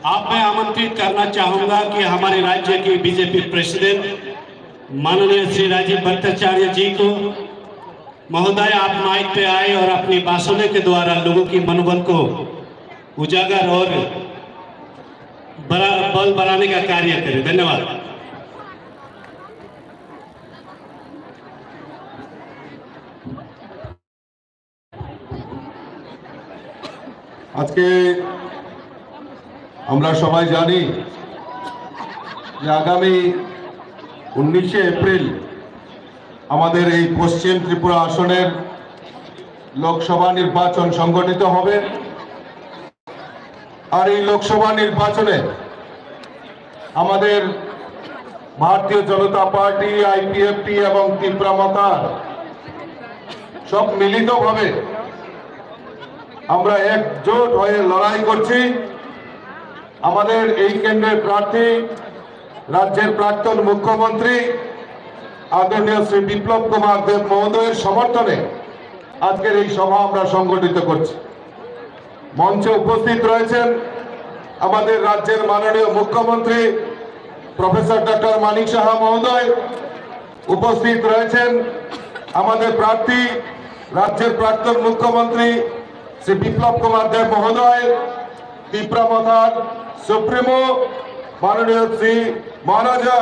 आप मैं आमंत्रित करना चाहूंगा कि हमारे राज्य के बीजेपी प्रेसिडेंट माननीय श्री राजीव भट्टाचार्य जी को महोदय आप माइक पे आए और अपनी भाषणों के द्वारा लोगों की मनोबल को उजागर और बल बढ़ाने का कार्य करें। धन्यवाद। আজকে আমরা সবাই জানি যে আগামী 19শে এপ্রিল আমাদের এই পশ্চিম ত্রিপুরা আসনের লোকসভা নির্বাচন সংগঠিত হবে। আর এই লোকসভা নির্বাচনে আমাদের ভারতীয় জনতা পার্টি, আইপিএফটি এবং ত্রিপুরা মাতার সব মিলিতভাবে আমরা একজোট হয়ে লড়াই করছি। আমাদের এই কেন্দ্রের প্রার্থী রাজ্যের প্রাক্তন মুখ্যমন্ত্রী আদরণীয় শ্রী বিপ্লব কুমার দেব মহোদয়ের সমর্থনে আজকের এই সভা আমরা সংগঠিত করছি। মঞ্চে উপস্থিত রয়েছেন আমাদের রাজ্যের মাননীয় মুখ্যমন্ত্রী প্রফেসর ডক্টর মানিক সাহা মহোদয়, উপস্থিত রয়েছেন আমাদের প্রার্থী রাজ্যের প্রাক্তন মুখ্যমন্ত্রী শ্রী বিপ্লব কুমার দেব মহোদয়, ত্রিপুরা মাতার সুপ্রিমো মাননীয় শ্রী মহারাজা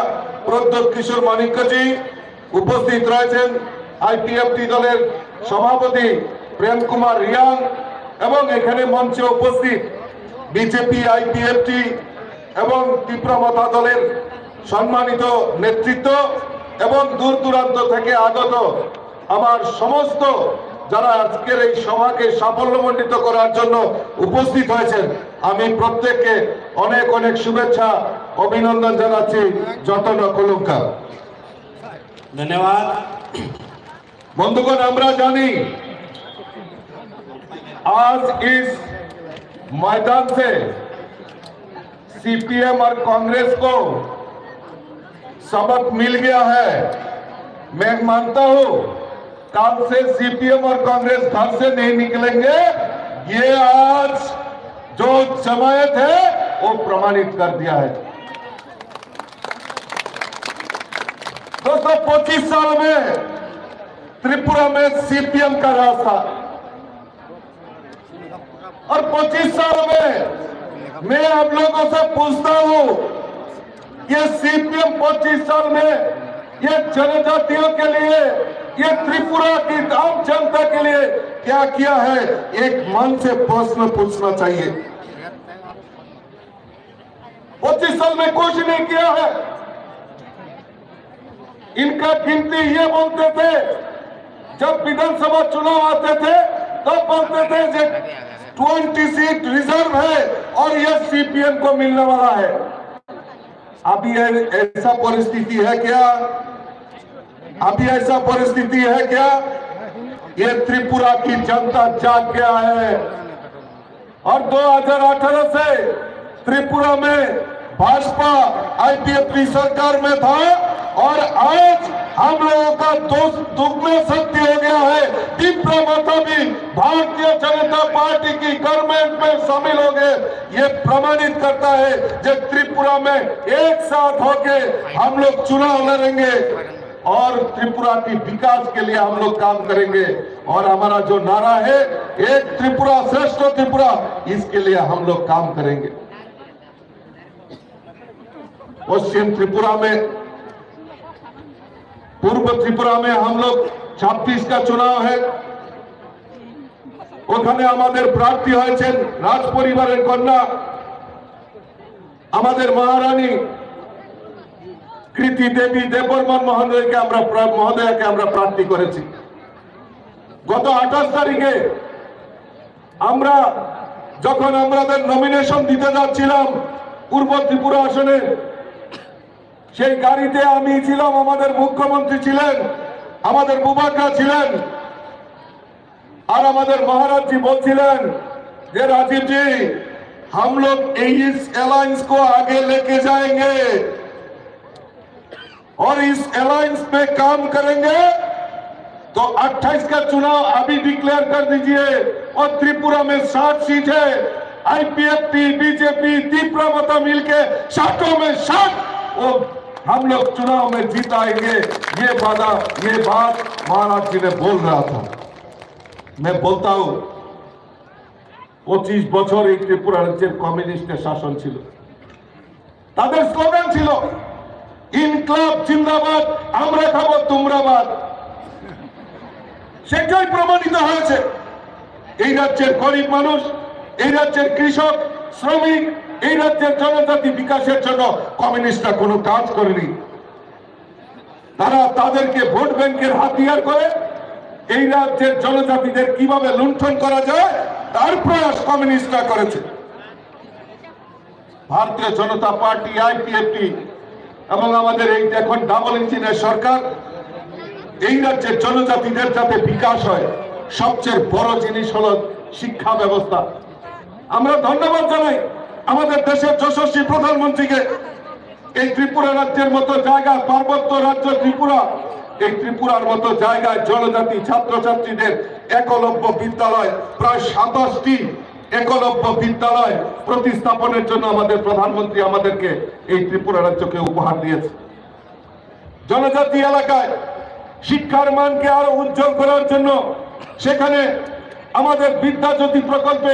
প্রদ্যোৎ কিশোর মানিক্যজি, উপস্থিত রয়েছেন আইপিএফটি দলের সভাপতি প্রেম কুমার রিয়াং এবং এখানে মঞ্চে উপস্থিত বিজেপি, আইপিএফটি এবং ত্রিপুরা মাতা দলের সম্মানিত নেতৃত্ব এবং দূর দূরান্ত থেকে আগত আমার সমস্ত যারা আজকের এই সভাকে সাফল্যমণ্ডিত করার জন্য উপস্থিত হয়েছেন, আমি প্রত্যেককে অনেক অনেক শুভেচ্ছা অভিনন্দন জানাচ্ছি। যতন কলঙ্কা। ধন্যবাদ। বন্ধুগণ, আমরা জানি आज इस मैदान से सीपीएम और कांग्रेस को सबक मिल गया है। मैं मानता हूं कल से सीपीएम और कांग्रेस घर से नहीं निकलेंगे। ये आज जो जमायत है वो प्रमाणित कर दिया है। दोस्तों, 25 साल में त्रिपुरा में सीपीएम का राज था और 25 साल में मैं आप लोगों से पूछता हूं, ये सीपीएम 25 साल में ये जनजातियों के लिए, ये त्रिपुरा की आम जनता के लिए क्या किया है? एक मन से प्रश्न पूछना चाहिए। 25 साल में कुछ नहीं किया है। इनका गिनती ये बोलते थे, जब विधानसभा चुनाव आते थे तब बोलते थे 20 सीट रिजर्व है और ये सीपीएम को मिलने वाला है। अभी ऐसा परिस्थिति है क्या? अभी ऐसा परिस्थिति है क्या? ये त्रिपुरा की जनता जाग गया है और 2018 से त्रिपुरा में भाजपा आईपीएफटी सरकार में था और आज हम लोगों का दुगना शक्ति हो गया है। त्रिपुरा माता भी भारतीय जनता पार्टी की गवर्नमेंट में शामिल हो गए। ये प्रमाणित करता है जब त्रिपुरा में एक साथ होके हम लोग चुनाव लड़ेंगे और त्रिपुरा की विकास के लिए हम लोग काम करेंगे। और हमारा जो नारा है एक त्रिपुरा श्रेष्ठ त्रिपुरा, इसके लिए हम लोग काम करेंगे। पश्चिम त्रिपुरा में, पूर्व त्रिपुरा में हम लोग 26 का चुनाव है। ওখানে আমাদের প্রার্থী হয়েছেন রাজ পরিবারের কন্যা আমাদের মহারানী কৃতি দেবী দেববর্মন মহোদয়াকে আমরা প্রার্থী করেছি। গত 28 তারিখে আমরা যখন আমাদের নমিনেশন দিতে যাচ্ছিলাম পূর্ব ত্রিপুরা আসনে, সেই গাড়িতে আমি ছিলাম, আমাদের মুখ্যমন্ত্রী ছিলেন, আমাদের বুবাকরা ছিলেন, और हमारे महाराज जी बोलছিলেন যে राजीव जी हम लोग इस अलायंस को आगे लेके जाएंगे और इस अलायंस में काम करेंगे। तो 28 का चुनाव अभी डिक्लेयर कर दीजिए और त्रिपुरा में 7 सीट है, आईपीएफटी बीजेपी त्रिपुरा मता मिलके 7 में 7 और हम लोग चुनाव में जीताएंगे। ये बात महाराज जी ने बोल रहा था। मैं बोलता हूं 25 বছর এই ত্রিপুরা রাজ্যের কমিউনিস্টের শাসন ছিল, তাদের স্লোগান ছিল ইনকলাব জিন্দাবাদ, আমরা খাবো তোমরাবাদ। সেটাই প্রমাণিত হয়েছে। এই রাজ্যের গরিব মানুষ, এই রাজ্যের কৃষক শ্রমিক, এই রাজ্যের জনজাতি বিকাশের জন্য কমিউনিস্টরা কোনো কাজ করেনি। তারা তাদেরকে ভোট ব্যাংকের হাতিয়ার করে এই রাজ্যের জনজাতিদের কিভাবে লুণ্ঠন করা যায় তার প্রয়াস কমিউনিস্টরা করেছে। ভারতীয় জনতা পার্টি, আইপিএফটি এবং আমাদের এই এখন ডাবল ইঞ্জিনের সরকার এই রাজ্যের জনজাতিদের যাতে বিকাশ হয়, সবচেয়ে বড় জিনিস হলো শিক্ষা ব্যবস্থা। আমরা ধন্যবাদ জানাই আমাদের দেশের যশস্বী প্রধানমন্ত্রীকে। এই ত্রিপুরা রাজ্যের মতো জায়গা, পার্বত্য রাজ্য ত্রিপুরা, এই ত্রিপুরার মতো জায়গায় জনজাতি ছাত্রছাত্রীদের একলব্য বিদ্যালয়, প্রায় 27টি একলব্য বিদ্যালয় প্রতিস্থাপনের জন্য আমাদের প্রধানমন্ত্রী আমাদেরকে এই ত্রিপুরা রাজ্যকে উপহার দিয়েছে। জনজাতি এলাকায় শিক্ষার মানকে আরো উজ্জ্বল করার জন্য সেখানে আমাদের বিদ্যাজ্যোতি প্রকল্পে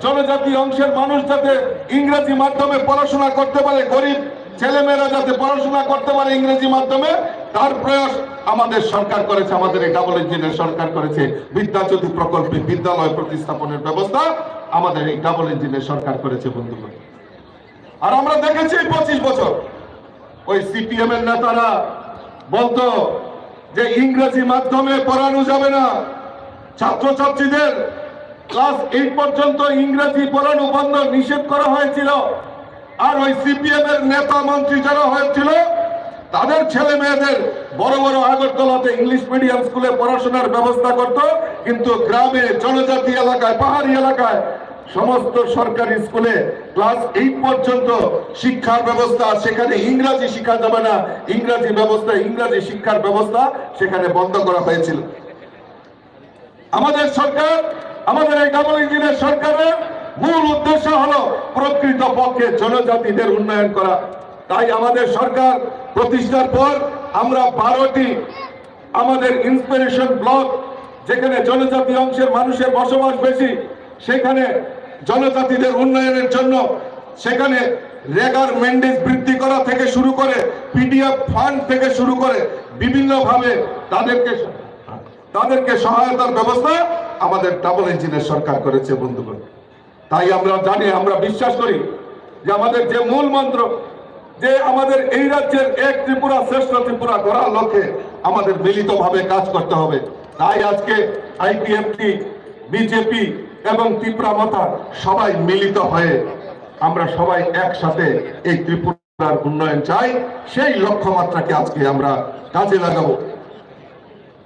জনজাতি অংশের মানুষ যাতে ইংরেজি মাধ্যমে পড়াশোনা করতে পারে, গরিব ছেলেমেয়েরা যাতে পড়াশোনা করতে পারে ইংরেজি মাধ্যমে, তার প্রয়াস আমাদের সরকার করেছে। আমাদের এই ডাবল ইঞ্জিনের সরকার করেছে। বিদ্যাজ্যোতি প্রকল্পে বিদ্যালয় প্রতিস্থাপনের ব্যবস্থা আমাদের এই ডাবল ইঞ্জিনের সরকার করেছে বন্ধুগণ। আর আমরা দেখেছি 25 বছর ওই সিপিএম এর নেতারা বলতো যে ইংরেজি মাধ্যমে পড়ানো যাবে না, ছাত্রছাত্রীদের ক্লাস 8 পর্যন্ত ইংরেজি পড়ানো বন্ধ নিষেধ করা হয়েছিল। আর ওই সিপিএম এর নেতা মন্ত্রী যারা হয়েছিল তাদের ছেলে মেয়েদের বড় বড় আগরতলাতে ইংলিশ মিডিয়াম স্কুলে পড়াশোনার ব্যবস্থা করত, কিন্তু গ্রামে জনজাতি এলাকায় পাহাড়ি এলাকায় সমস্ত সরকারি স্কুলে ক্লাস 8 পর্যন্ত শিক্ষার ব্যবস্থা, সেখানে ইংরেজি শিক্ষা যাবে না, ইংরেজি ব্যবস্থা, ইংরেজি শিক্ষার ব্যবস্থা সেখানে বন্ধ করা হয়েছিল। আমাদের সরকার, আমাদের এই ডাবল ইঞ্জিনের সরকারের মূল উদ্দেশ্য হলো প্রকৃত পক্ষে জনজাতিদের উন্নয়ন করা। তাই আমাদের সরকার প্রতিষ্ঠার পর আমরা 12টি আমাদের ইন্সপিরেশন ব্লক, যেখানে জনজাতি অংশের মানুষের বসবাস বেশি, সেখানে জনজাতিদের উন্নয়নের জন্য সেখানে রেগার মেন্ডেজ বৃদ্ধি করা থেকে শুরু করে পিডিএফ ফান্ড থেকে শুরু করে বিভিন্নভাবে তাদেরকে সহায়তার ব্যবস্থা আমাদের ডাবল ইঞ্জিনের সরকার করেছে বন্ধুগণ। তাই আমরা জানি, আমরা বিশ্বাস করি যে আমাদের যে মূল মন্ত্র, যে আমাদের এই রাজ্যের এক ত্রিপুরা শ্রেষ্ঠ ত্রিপুরা গড়ার লক্ষ্যে আমাদের মিলিতভাবে কাজ করতে হবে। তাই আজকে আইপিএফটি, বিজেপি এবং ত্রিপুরা মাতা সবাই মিলিত হয়ে আমরা সবাই একসাথে এই ত্রিপুরার উন্নয়ন চাই। সেই লক্ষ্যমাত্রাকে আজকে আমরা কাজে লাগাবো।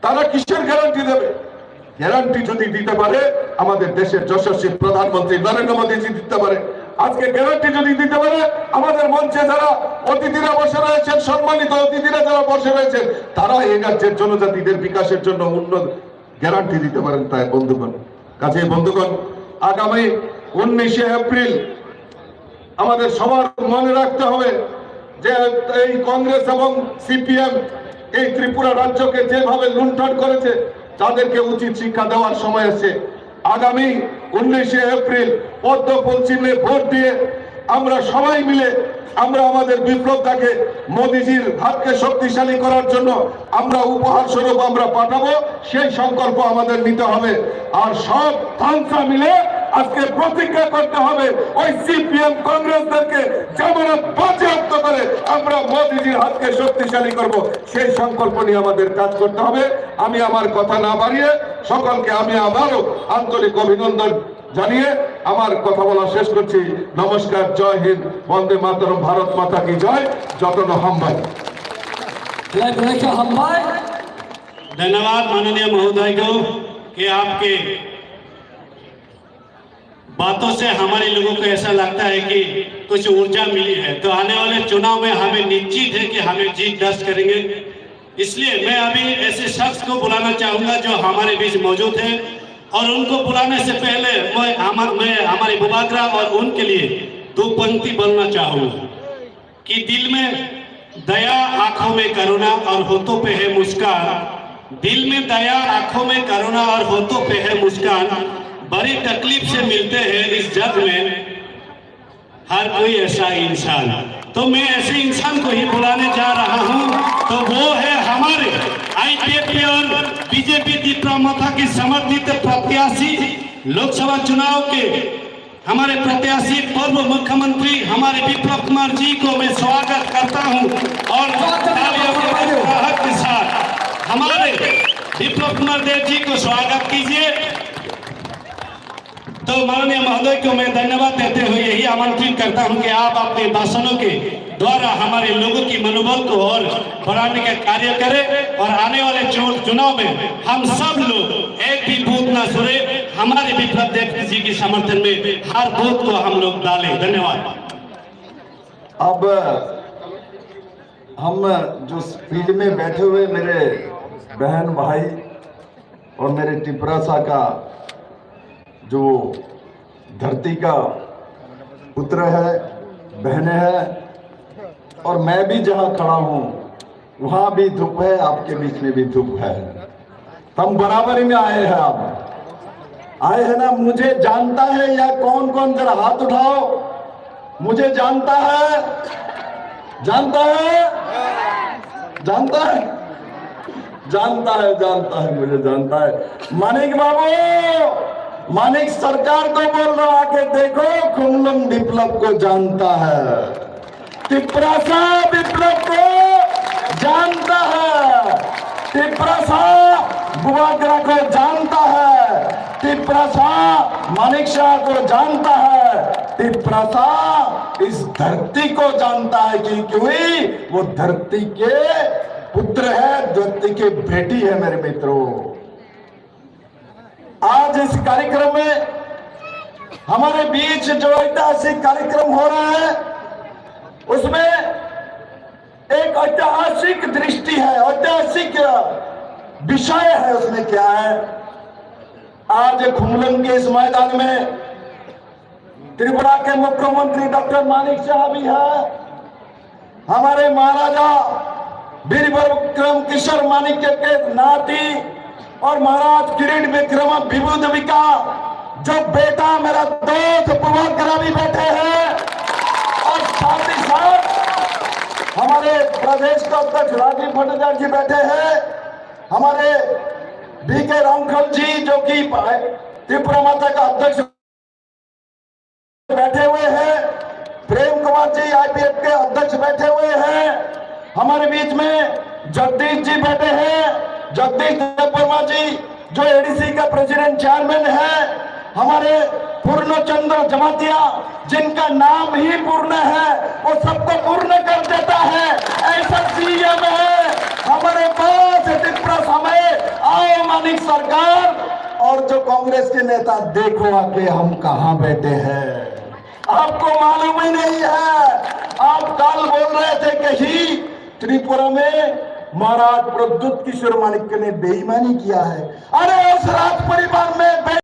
তারা কিসের গ্যারান্টি দেবে? গ্যারান্টি যদি দিতে পারে আমাদের দেশের যশস্বী প্রধানমন্ত্রী নরেন্দ্র মোদীজি দিতে পারে। আজকে গ্যারান্টি যদি দিতে পারে আমাদের মঞ্চে যারা অতিথিরা বসে রয়েছেন, সম্মানিত অতিথিরা যারা বসে রয়েছেন, তারা এই রাজ্যের জনজাতিদের বিকাশের জন্য উন্নত গ্যারান্টি দিতে পারেন। তাই বন্ধুগণ, কাজে বন্ধুগণ, আগামী 19শে এপ্রিল আমাদের সবার মনে রাখতে হবে যে এই কংগ্রেস এবং সিপিএম এই ত্রিপুরা রাজ্যকে যেভাবে লুণ্ঠন করেছে, তাদেরকে উচিত শিক্ষা দেওয়ার সময় এসেছে। আগামী 19শে এপ্রিল পদ্ম ফুল চিহ্নে ভোট দিয়ে আমরা সবাই মিলে আমরা আমাদের বিপ্লবটাকে মোদিজির হাতকে শক্তিশালী করার জন্য আমরা উপহার স্বরূপ আমরা পাঠাবো, সেই সংকল্প আমাদের নিতে হবে। আর সব থানসা মিলে আজকে প্রতিজ্ঞা করতে হবে ওই সিপিএম কংগ্রেসদেরকে জামানত বাজেয়াপ্ত করে আমরা মোদিজির হাতকে শক্তিশালী করব, সেই সংকল্প নিয়ে আমাদের কাজ করতে হবে। আমি আমার কথা না বাড়িয়ে সকলকে আমি আবারও আন্তরিক অভিনন্দন জানিয়ে আমার কথা বলা শেষ করছি। नमस्कार, जय हिंद, वंदे मातरम, भारत माता की जय। जतन हम भाई धन्यवाद माननीय महोदय को कि आपके बातों से हमारे लोगों को ऐसा लगता है कि कुछ ऊर्जा मिली है, तो आने वाले चुनाव में हमें निश्चित है कि हमें जीत दर्ज करेंगे। इसलिए मैं अभी ऐसे शख्स को बुलाना चाहूंगा जो हमारे बीच मौजूद है, और उनको बुलाने से पहले मैं हमारे बुबागरा और उनके लिए दो पंक्ति बोलना चाहूंगा कि दिल में दया, आंखों में करुणा और होठों पे है मुस्कान। दिल में दया, आंखों में करुणा और होठों पे है मुस्कान। बड़ी तकलीफ से मिलते हैं इस जग में हर कोई ऐसा इंसान। तो मैं ऐसे इंसान को ही बुलाने जा रहा हूं, तो वो है हमारे आईपीएफपी और बीजेपी दीप्रामथा की समर्थित प्रत्याशी, लोकसभा चुनाव के हमारे प्रत्याशी पूर्व मुख्यमंत्री हमारे विप्लव कुमार जी को मैं स्वागत करता हूं। और तालियों के साथ हमारे विप्लव कुमार देव जी को स्वागत कीजिए। तो माननीय महोदय को मैं धन्यवाद देते हुए यही आमंत्रित करता हूं कि आप अपने भाषणों के द्वारा हमारे लोगों की मनोबल को और बढ़ाने का कार्य करें, और आने वाले चुनाव में हम सब लोग एक भी बूथ ना छोड़े, हमारे विप्लव देव जी के समर्थन में हर बूथ को हम लोग डालें। धन्यवाद। अब हम जो फील्ड में बैठे हुए मेरे बहन भाई और मेरे टिपरासा का जो धरती का पुत्र है, बहनें हैं, और मैं भी जहां खड़ा हूं वहां भी धूप है, आपके बीच में भी धूप है। हम बराबरी में आए हैं, आप आए हैं ना। मुझे जानता है या कौन कौन, जरा हाथ उठाओ। मुझे जानता है, जानता है, जानता है, जानता है, जानता है, मुझे जानता है। मानिक बाबू, मानिक सरकार को बोल रहा आके देखो, खुमलम विप्लव को जानता है, टिपरासा विप्लव को जानता है, टिपरासा बुआगरा को जानता है, टिपरासा मानिक शाह को जानता है, टिपरासा इस धरती को जानता है कि क्यों वो धरती के पुत्र है, धरती के बेटी है। मेरे मित्रों, आज इस कार्यक्रम में हमारे बीच जो ऐतिहासिक कार्यक्रम हो रहा है उसमें एक ऐतिहासिक दृष्टि है, ऐतिहासिक विषय है। उसमें क्या है, आज खुमलम के इस मैदान में त्रिपुरा के मुख्यमंत्री डॉक्टर मानिक शाह भी है, हमारे महाराजा वीर विक्रम किशोर मानिक्य के नाती और महाराज किरीट विक्रम विभूदेविका जो बेटा मेरा दोस्त बुआगरा भी बैठे हैं, और साथ ही साथ हमारे प्रदेश का अध्यक्ष राजीव भट्टाचार्य जी बैठे हैं, हमारे बीके रामखल जी जो कि त्रिपुरा माता का अध्यक्ष बैठे हुए हैं, प्रेम कुमार जी आईपीएफ के अध्यक्ष बैठे हुए हैं, हमारे बीच में जगदीश जी बैठे हैं, जगदीश देववर्मा जी जो एडीसी का प्रेसिडेंट चेयरमैन है, हमारे पूर्णचंद्र जमातिया जिनका नाम ही पूर्ण है, वो सबको पूर्ण कर देता है, ऐसा सीएम है हमारे पास। टिपरा समय आओ मानिक सरकार, और जो कांग्रेस के नेता देखो आके हम कहां बैठे हैं, आपको मालूम ही नहीं है। आप कल बोल रहे थे कहीं त्रिपुरा में महाराज प्रद्युत किशोर मानिक्य ने बेईमानी किया है। अरे उस राज परिवार में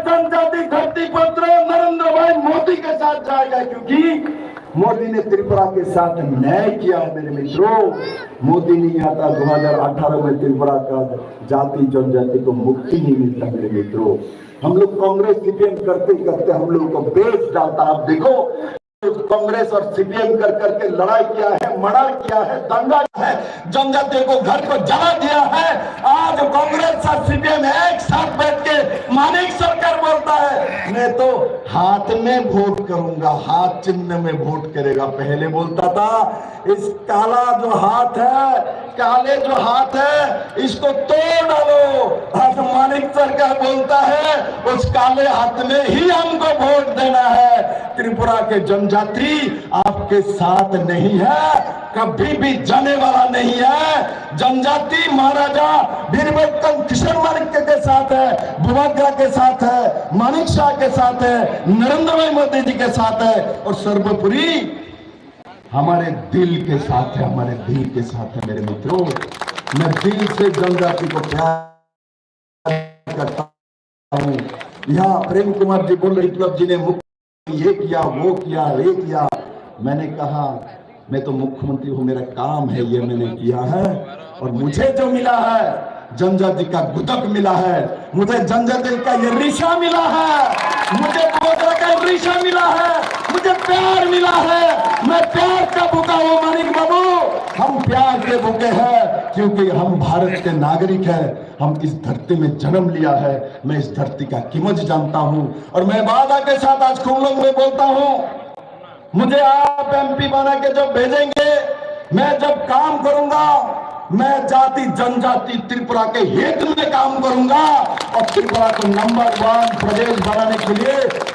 जनजाति धरती पत्र नरेंद्र भाई मोदी के साथ जाएगा, क्योंकि मोदी ने त्रिपुरा के साथ न्याय किया है मेरे मित्रों। मोदी नहीं आता 2018 में त्रिपुरा का जाति जनजाति को मुक्ति नहीं मिलता मेरे मित्रों। हम लोग कांग्रेस सीपीएम करते करते हम लोगों को बेच डालता। आप देखो कांग्रेस और सीपीएम कर करके लड़ाई किया है, मर्डर किया है, दंगा किया है, जनजातियों को घर को जला दिया है। आज कांग्रेस और सीपीएम एक साथ बैठ के मानिक सरकार बोलता है मैं तो हाथ में वोट करूंगा, हाथ चिन्ह में वोट करेगा। पहले बोलता था इस काला जो हाथ है, काले जो हाथ है इसको तोड़ डालो। आज मानिक सरकार बोलता है उस काले हाथ में ही हमको वोट देना है। त्रिपुरा के जनजाति आपके साथ नहीं है, कभी भी जाने वाला नहीं है। जनजाति महाराजा वीरभद्र किशन मानिक के साथ है, बुवाग्रा के साथ है, मानिक शाह के साथ है, नरेंद्र भाई मोदी जी के साथ है और सर्वोपरि हमारे दिल के साथ है, हमारे दिल के साथ है मेरे मित्रों। मैं दिल से जनजाति को प्यार करता हूँ। यहाँ प्रेम कुमार जी बोल रहे विप्लव जी ने ये किया वो किया ये किया। मैंने कहा मैं तो मुख्यमंत्री हूँ, मेरा काम है ये मैंने किया है। और मुझे जो मिला है जनजाति का गुदक मिला है, मुझे जनजाति का ये रिशा मिला है, मुझे बुवाग्रा का रिशा मिला है, मुझे प्यार मिला है। मैं प्यार का भूखा हूँ मानिक बाबू। हम प्यार के भूखे हैं क्योंकि हम भारत के नागरिक हैं। हम इस धरती में जन्म लिया है। मैं इस धरती का कीमत जानता हूँ और मैं वादा के साथ आज खूब में बोलता हूँ, मुझे आप एमपी बना के जब भेजेंगे, मैं जब काम करूंगा मैं जाति जनजाति त्रिपुरा के हित में काम करूंगा और त्रिपुरा को नंबर 1 प्रदेश बनाने के लिए,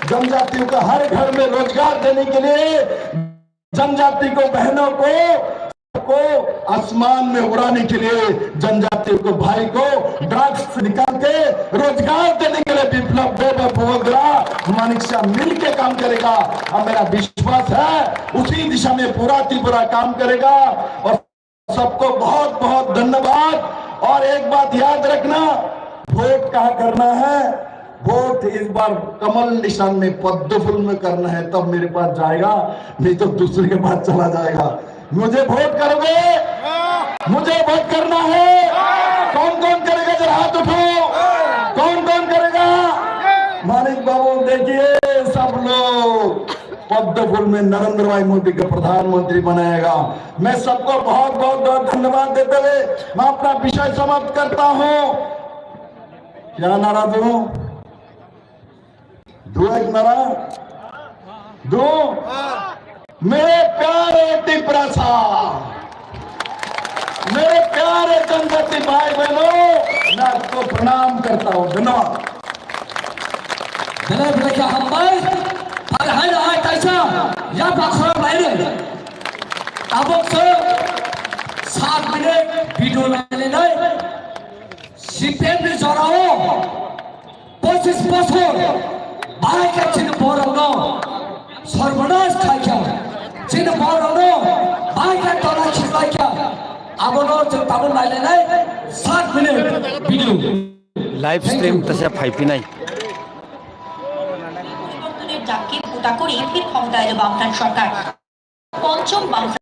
जनजातियों को हर घर में रोजगार देने के लिए, जनजाति को बहनों को आसमान में उड़ाने के लिए, जनजातियों को भाई को ड्रग्स से निकाल के रोजगार देने के लिए विप्लव देव बुवाग्रा मानिक शाह मिल के काम करेगा। और मेरा विश्वास है उसी दिशा में पूरा त्रिपुरा काम करेगा। और सबको बहुत बहुत धन्यवाद। और एक बात याद रखना, वोट कहाँ करना है, वोट इस बार कमल निशान में पद्म फूल में करना है, तब मेरे पास जाएगा, नहीं तो दूसरे के पास चला जाएगा। मुझे वोट करोगे, मुझे वोट करना है। कौन कौन करेगा जरा हाथ उठाओ, कौन कौन करेगा। मानिक बाबू देखिए सब लोग पद्म फूल में नरेंद्र भाई मोदी को प्रधानमंत्री बनाएगा। मैं सबको बहुत बहुत धन्यवाद देते हुए मैं अपना विषय समाप्त करता हूं। क्या नारा दूं? दो एक नारा दो। मेरे प्यारे त्रिपुरा साहब, मेरे प्यारे जनजाति भाई बहनों, मैं आपको प्रणाम करता हूं। धन्यवाद। या बाखरा बाहर अब 7 मिनट भिडियो लाने सीपीएम ने जराओ 25 बছর बाइक चिन्ह बराउनो सर्वनाश खाइया चिन्ह बराउनो बाइक तला खिलाइया अब नो ताबो लाइले 7 मिनट भिडियो लाइव स्ट्रीम तसे फाइपी নাই ডাককে ভোটা করে ফের ক্ষমতায় এলো বামফ্রন্ট সরকার। পঞ্চম বামফ্রন্ট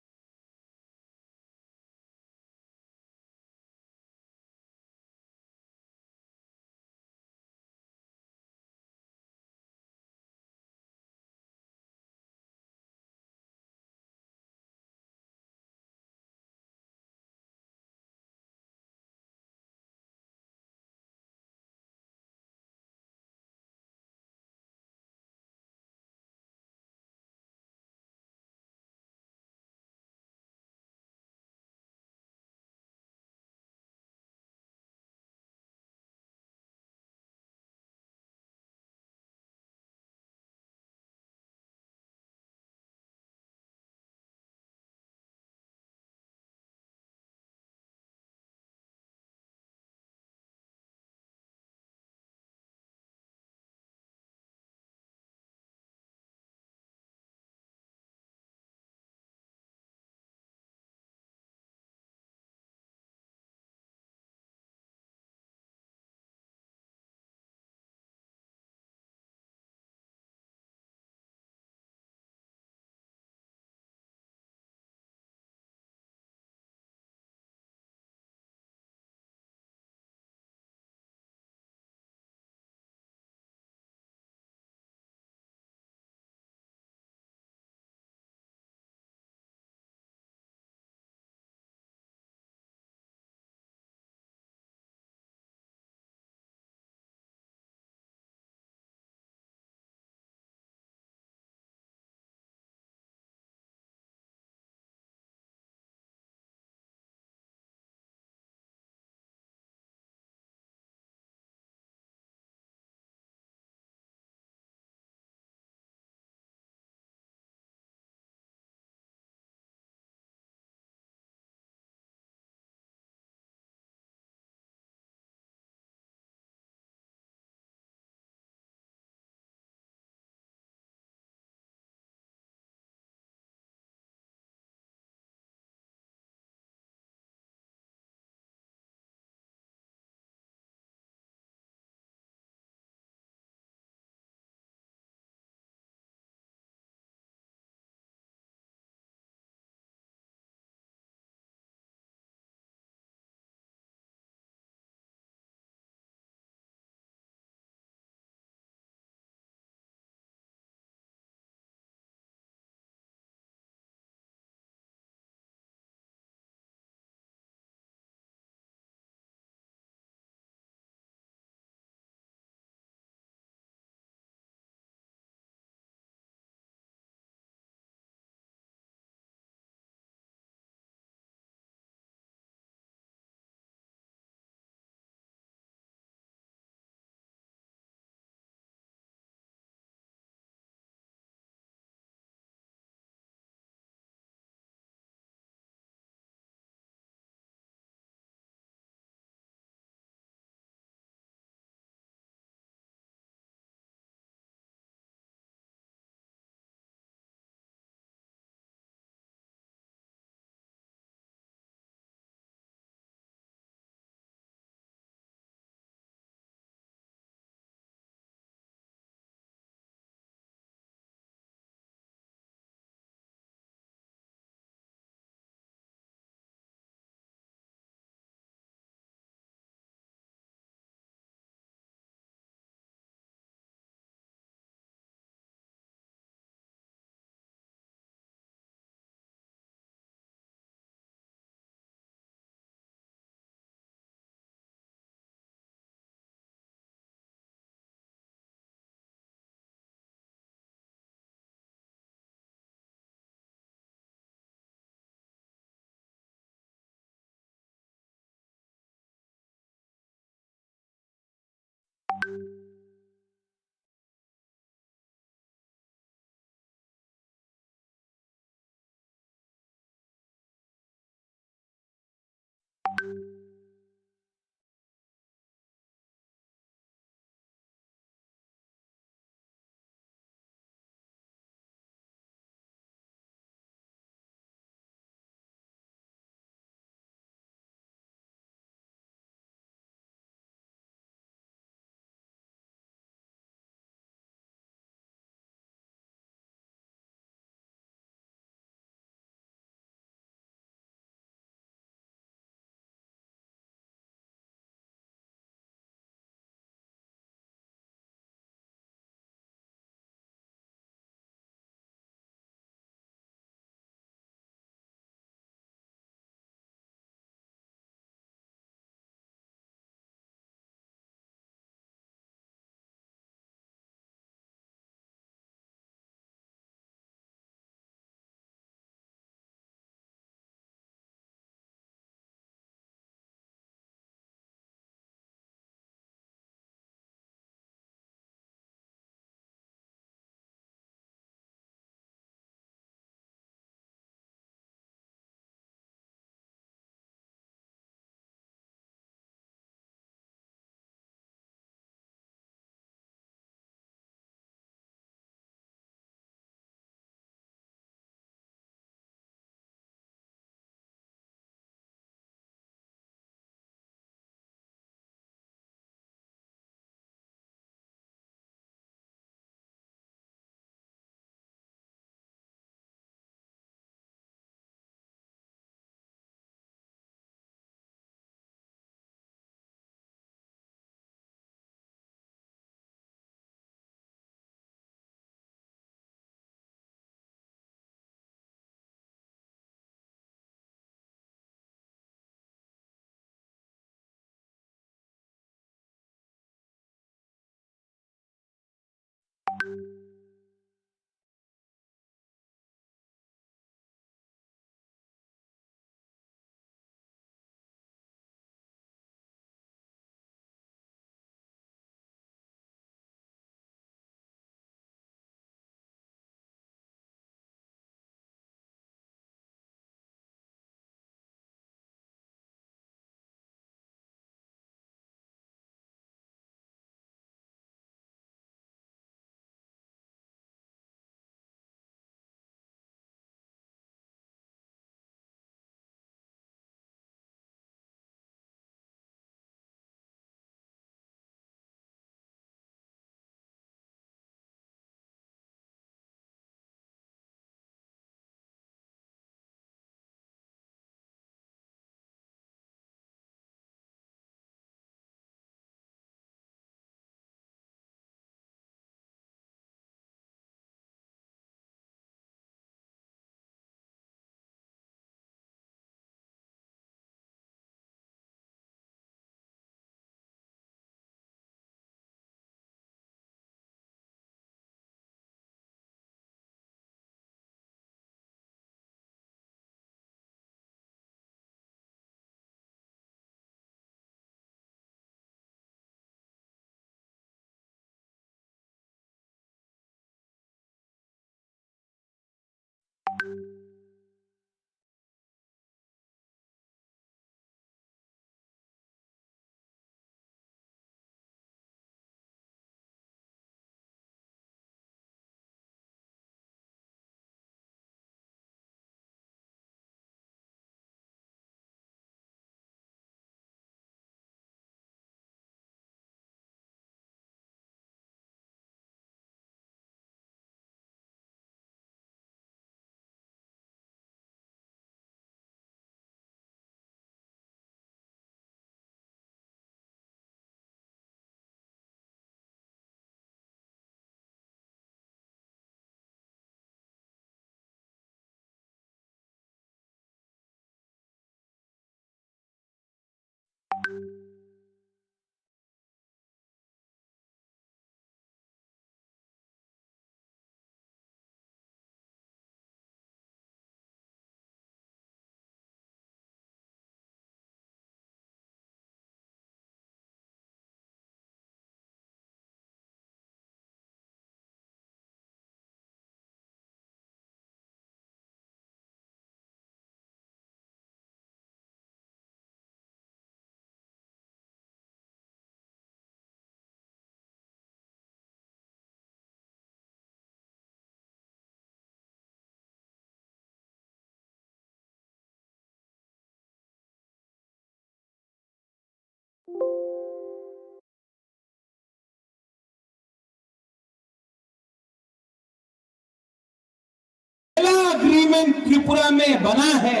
पहला एग्रीमेंट त्रिपुरा में बना है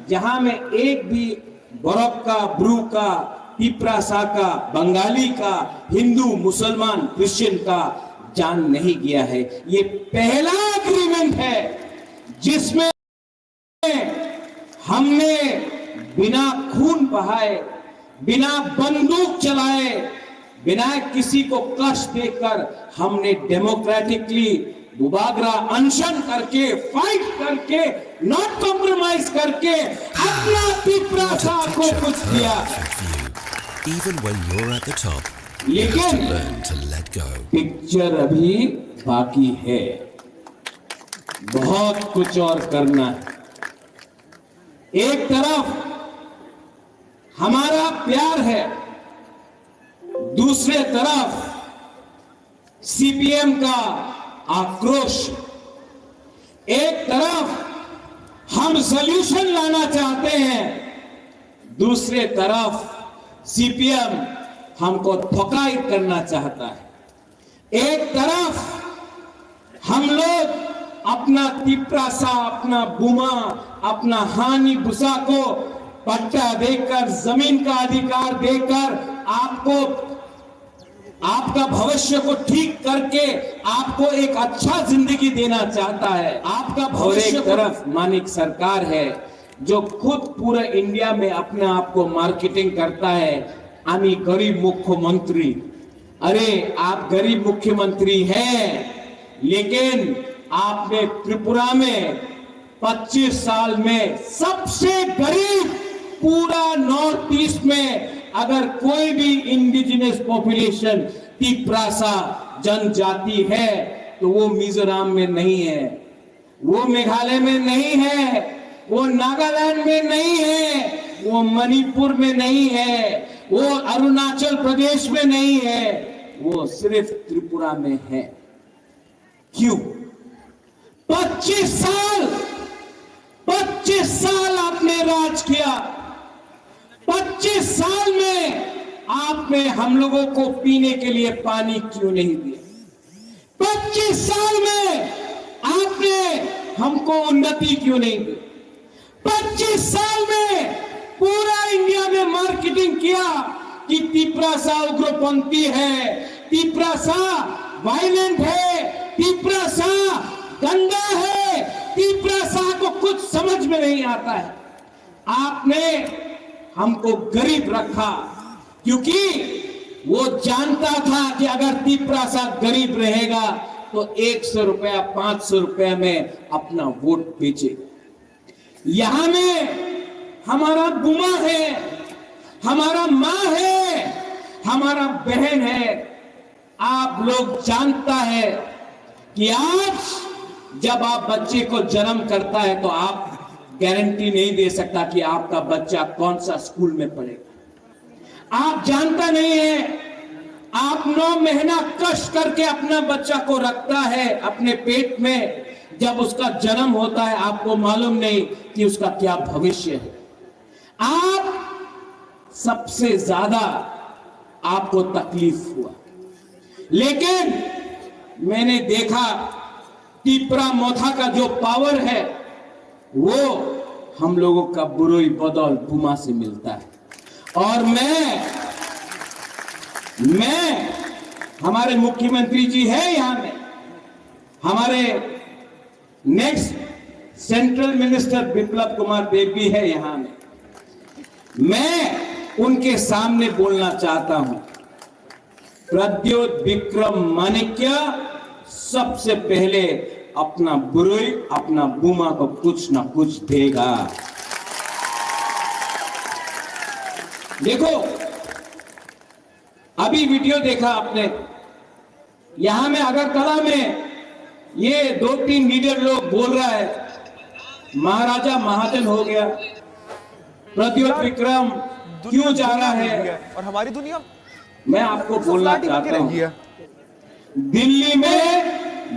जहां में एक भी बरक का, ब्रू का, तिपरासा का, बंगाली का, हिंदू, मुसलमान, क्रिश्चियन का जान नहीं गया है। ये पहला एग्रीमेंट है जिसमें हमने बिना खून बहाए, बिना बंदूक चलाए, बिना किसी को कष्ट देकर हमने डेमोक्रेटिकली बुबागरा अनशन करके, फाइट करके, नॉट कॉम्प्रोमाइज करके अपना तिपरासा को कुछ दिया। Even when you're at the top, लेकिन learn to let go. Picture अभी बाकी है, बहुत कुछ और करना है। एक तरफ हमारा प्यार है, दूसरे तरफ सीपीएम का आक्रोश। एक तरफ हम सॉल्यूशन लाना चाहते हैं, दूसरे तरफ सीपीएम हमको ठोकाई करना चाहता है। एक तरफ हम लोग अपना तिपरासा, अपना बुमा, अपना हानि भूसा को पट्टा देकर, जमीन का अधिकार देकर आपको, आपका भविष्य को ठीक करके आपको एक अच्छा जिंदगी देना चाहता है। आपका भविष्य। एक तरफ मानिक सरकार है जो खुद पूरे इंडिया में अपने आप को मार्केटिंग करता है, आमी गरीब मुख्यमंत्री। अरे आप गरीब मुख्यमंत्री हैं, लेकिन आपने त्रिपुरा में 25 साल में सबसे गरीब पूरा नॉर्थ ईस्ट में अगर कोई भी इंडिजिनस पॉपुलेशन तिपरासा जनजाति है तो वो मिजोरम में नहीं है, वो मेघालय में नहीं है, वो नागालैंड में नहीं है, वो मणिपुर में नहीं है, वो अरुणाचल प्रदेश में नहीं है, वो सिर्फ त्रिपुरा में है। क्यों? 25 साल आपने राज किया। 25 साल में आपने हम लोगों को पीने के लिए पानी क्यों नहीं दिया? 25 साल में आपने हमको उन्नति क्यों नहीं दी? 25 साल में पूरा इंडिया में मार्केटिंग किया कि तिपरासा उग्रपंथी है, तिपरासा वायलेंट है, तिपरासा गंदा है, तिपरासा को कुछ समझ में नहीं आता है। आपने हमको गरीब रखा क्योंकि वो जानता था कि अगर तिपरासा गरीब रहेगा तो 100 रुपया 500 रुपया में अपना वोट बेचेगा। यहां में हमारा बुमा है, हमारा माँ है, हमारा बहन है। आप लोग जानता है कि आज जब आप बच्चे को जन्म करता है तो आप गारंटी नहीं दे सकता कि आपका बच्चा कौन सा स्कूल में पढ़ेगा। आप जानता नहीं है, आप 9 महीना कष्ट करके अपना बच्चा को रखता है अपने पेट में। जब उसका जन्म होता है आपको मालूम नहीं कि उसका क्या भविष्य है। आप सबसे ज्यादा आपको तकलीफ हुआ, लेकिन मैंने देखा तिपरा मोथा का जो पावर है वो हम लोगों का बुरोई बदौल बुमा से मिलता है। और मैं हमारे मुख्यमंत्री जी है यहां में, हमारे next central minister Biplab Kumar Deb भी है यहां में। मैं उनके सामने बोलना चाहता हूं, प्रद्योत विक्रम माणिक्य सबसे पहले अपना बुरोई, अपना बुमा को कुछ ना कुछ देगा। देखो अभी वीडियो देखा आपने, यहां में अगरतला में ये 2-3 लीडर लोग बोल रहा है महाराजा महाजन हो गया, प्रद्योत विक्रम क्यों जा रहा है। और हमारी दुनिया, मैं आपको बोलना चाहता हूं, दिल्ली में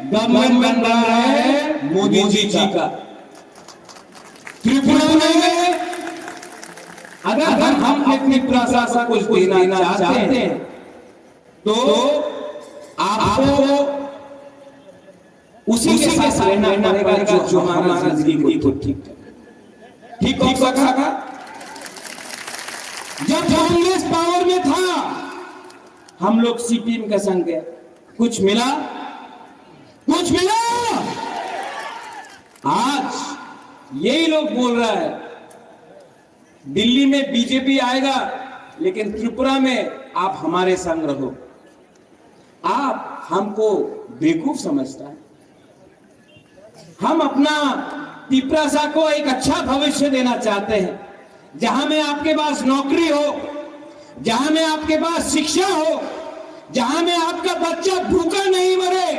गवर्नमेंट बन रहा है मोदी जी का, त्रिपुरा में अगर हम अपनी प्रशासन को कुछ देना चाहते हैं तो आपको उसी के साथ रहना पड़ेगा जो हमारा जिंदगी को ठीक हो सका। जब कांग्रेस पावर में था हम लोग सीपीएम के संग गए, कुछ मिला? आज यही लोग बोल रहा है दिल्ली में बीजेपी आएगा लेकिन त्रिपुरा में आप हमारे संग रहो। आप हमको बेवकूफ समझता है। हम अपना त्रिपुरा को एक अच्छा भविष्य देना चाहते हैं, जहां में आपके पास नौकरी हो, जहां में आपके पास शिक्षा हो, जहां में आपका बच्चा भूखा नहीं मरे,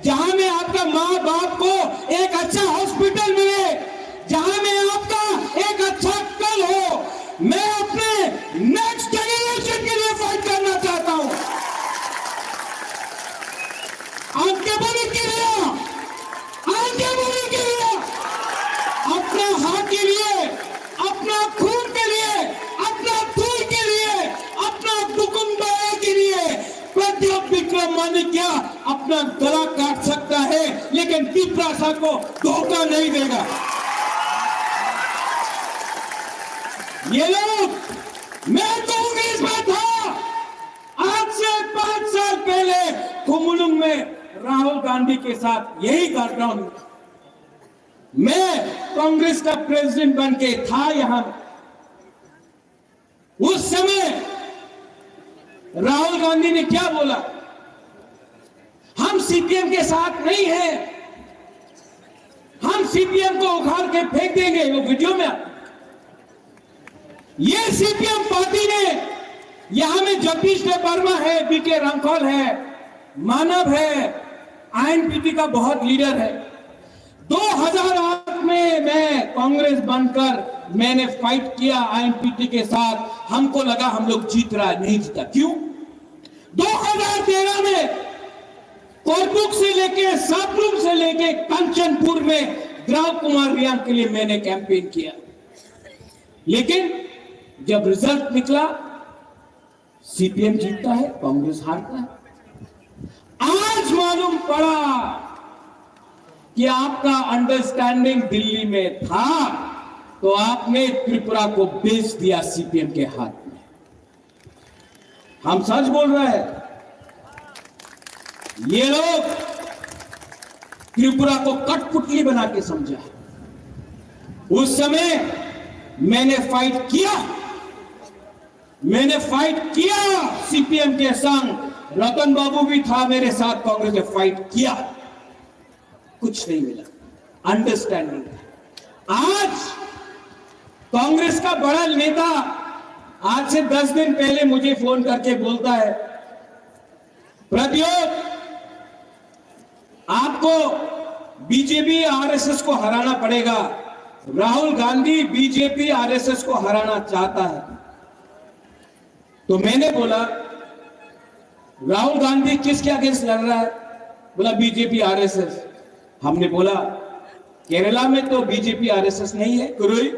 जहां में आपका माँ बाप को एक अच्छा हॉस्पिटल मिले, जहां में आपका एक अच्छा कल हो। मैं अपने नेक्स्ट जनरेशन के लिए फाइट करना चाहता हूं। आगे बढ़ने के लिए, अपना हाथ के लिए, अपना खून के लिए, अपना दूर के लिए, अपना दुकुंबाया के लिए प्रद्योत विक्रम मानिक्य अपना गला काट सकता है लेकिन त्रिपुरा को धोखा नहीं देगा। ये लोग, मैं कांग्रेस में था आज से 5 साल पहले कुमुलुंग में राहुल गांधी के साथ यही घटना। मैं कांग्रेस का प्रेसिडेंट बन के था यहां। उस समय राहुल गांधी ने क्या बोला? हम सीपीएम के साथ नहीं हैं, हम सीपीएम को उखाड़ के फेंक देंगे। वो वीडियो में ये सीपीएम पार्टी ने यहां में जगदीश वर्मा है, बीके रामफल है, मानव है, आईएनपीटी का बहुत लीडर है। 2008 में मैं कांग्रेस बनकर मैंने फाइट किया आईएनपीटी के साथ। हमको लगा हम लोग जीत रहा है, नहीं जीता। क्यों? 2013 में कोरपुक से लेके सापलुम से लेके कंचनपुर में ग्राम कुमार रियान के लिए मैंने कैंपेन किया, लेकिन जब रिजल्ट निकला सीपीएम जीतता है, कांग्रेस हारता है। आज मालूम पड़ा कि आपका अंडरस्टैंडिंग दिल्ली में था तो आपने त्रिपुरा को बेच दिया सीपीएम के हाथ में। हम सच बोल रहे हैं। ये लोग त्रिपुरा को कठपुतली बना के समझा। उस समय मैंने फाइट किया सीपीएम के संग। रतन बाबू भी था मेरे साथ, कांग्रेस ने फाइट किया, कुछ नहीं मिला। अंडरस्टैंडिंग। आज कांग्रेस का बड़ा नेता आज से 10 दिन पहले मुझे फोन करके बोलता है, प्रद्योत आपको बीजेपी आरएसएस को हराना पड़ेगा। राहुल गांधी बीजेपी आरएसएस को हराना चाहता है। तो मैंने बोला राहुल गांधी किसके अगेंस्ट लड़ रहा है? बोला बीजेपी आरएसएस। हमने बोला केरला में तो बीजेपी आरएसएस नहीं है, कुरुई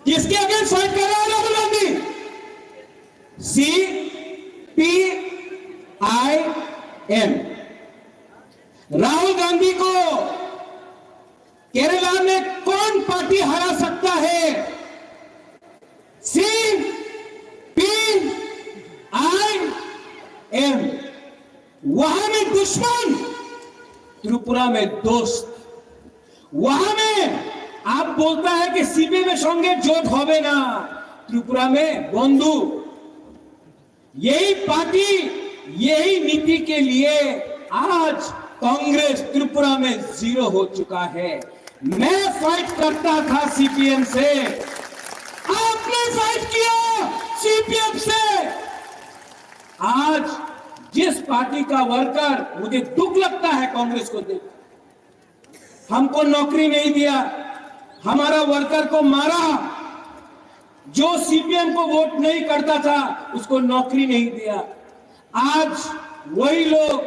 किसके अगेंस्ट फाइट कर रहा है राहुल गांधी? CPIM। राहुल गांधी को केरला में कौन पार्टी हरा सकता है? CPIM। वहां में दुश्मन, त्रिपुरा में दोस्त। वहां में आप बोलता है कि सीपीएम में संगे जोट होवे ना, त्रिपुरा में बंधु। यही पार्टी, यही नीति के लिए आज कांग्रेस त्रिपुरा में 0 हो चुका है। मैं फाइट करता था सीपीएम से, आपने फाइट किया सीपीएम से। आज जिस पार्टी का वर्कर, मुझे दुख लगता है कांग्रेस को देख, हमको नौकरी नहीं दिया, हमारा वर्कर को मारा, जो सीपीएम को वोट नहीं करता था उसको नौकरी नहीं दिया। आज वही लोग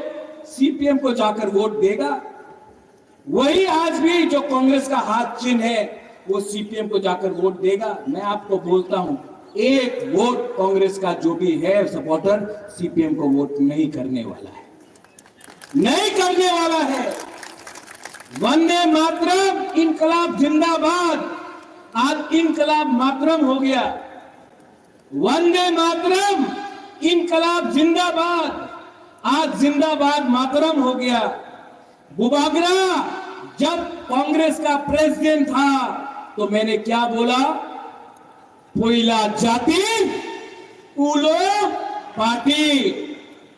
सीपीएम को जाकर वोट देगा। वही आज भी जो कांग्रेस का हाथ चिन्ह है वो सीपीएम को जाकर वोट देगा। मैं आपको बोलता हूं, एक वोट कांग्रेस का जो भी है सपोर्टर सीपीएम को वोट नहीं करने वाला है, नहीं करने वाला है। वंदे मातरम, इनकलाब जिंदाबाद। आज इनकलाब मातरम हो गया। वंदे मातरम, इनकलाब जिंदाबाद। आज जिंदाबाद मातरम हो गया। बुबागरा जब कांग्रेस का प्रेसिडेंट था तो मैंने क्या बोला? पोइला जाति उलो पार्टी।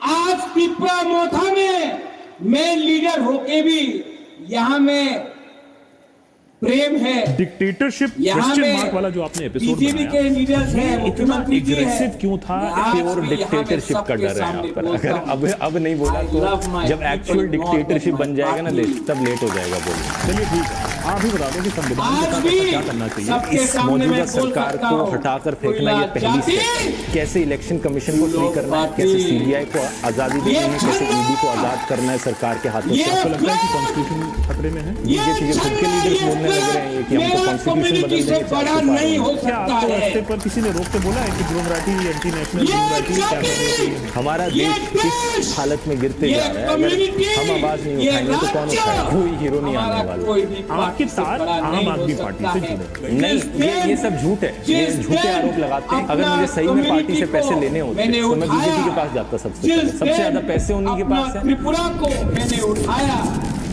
आज पिपरा मोथा में मैं लीडर होके भी यहाँ में प्रेम है, डिक्टेटरशिप यहाँ क्वेश्चन मार्क वाला जो आपने एपिसोड बीजेपी के लीडर्स हैं, इतना मुख्यमंत्री जी एग्रेसिव हैं। क्यों था? प्योर डिक्टेटरशिप का डर है यहाँ पर। अगर अब नहीं बोला तो जब एक्चुअल डिक्टेटरशिप बन जाएगा ना देश, तब लेट हो जाएगा बोलना। चलिए ठीक है, आप ही बता दो कि संविधान के साथ क्या करना चाहिए। इस मौजूदा सरकार को हटाकर फेंकना ये पहली स्टेप। कैसे इलेक्शन कमीशन को फ्री करना है, कैसे सीबीआई को आजादी देनी है, कैसे ईडी को आजाद करना है सरकार के हाथों से। आपको लगता है कि कॉन्स्टिट्यूशन खतरे में है? बीजेपी के खुद के लीडर्स बोलने लग रहे हैं कि हमको कॉन्स्टिट्यूशन बदल देंगे। क्या आपको रास्ते पर किसी ने रोक के बोला है कि drone righty anti national drone righty क्या करनी चाहिए? हमारा देश किस हालत में गिरते जा रहा है, अगर हम आवाज नहीं उठाएंगे तो कौन उठाएगा? कोई हीरो नहीं आने वाला। आपके तार आम आदमी पार्टी से जुड़े नहीं, ये सब झूठ है, ये झूठे आरोप लगाते हैं। अगर मुझे सही में पार्टी से पैसे लेने होते तो मैं बीजेपी के पास जाता। सबसे ज्यादा पैसे उन्हीं के पास है। त्रिपुरा को मैंने उठाया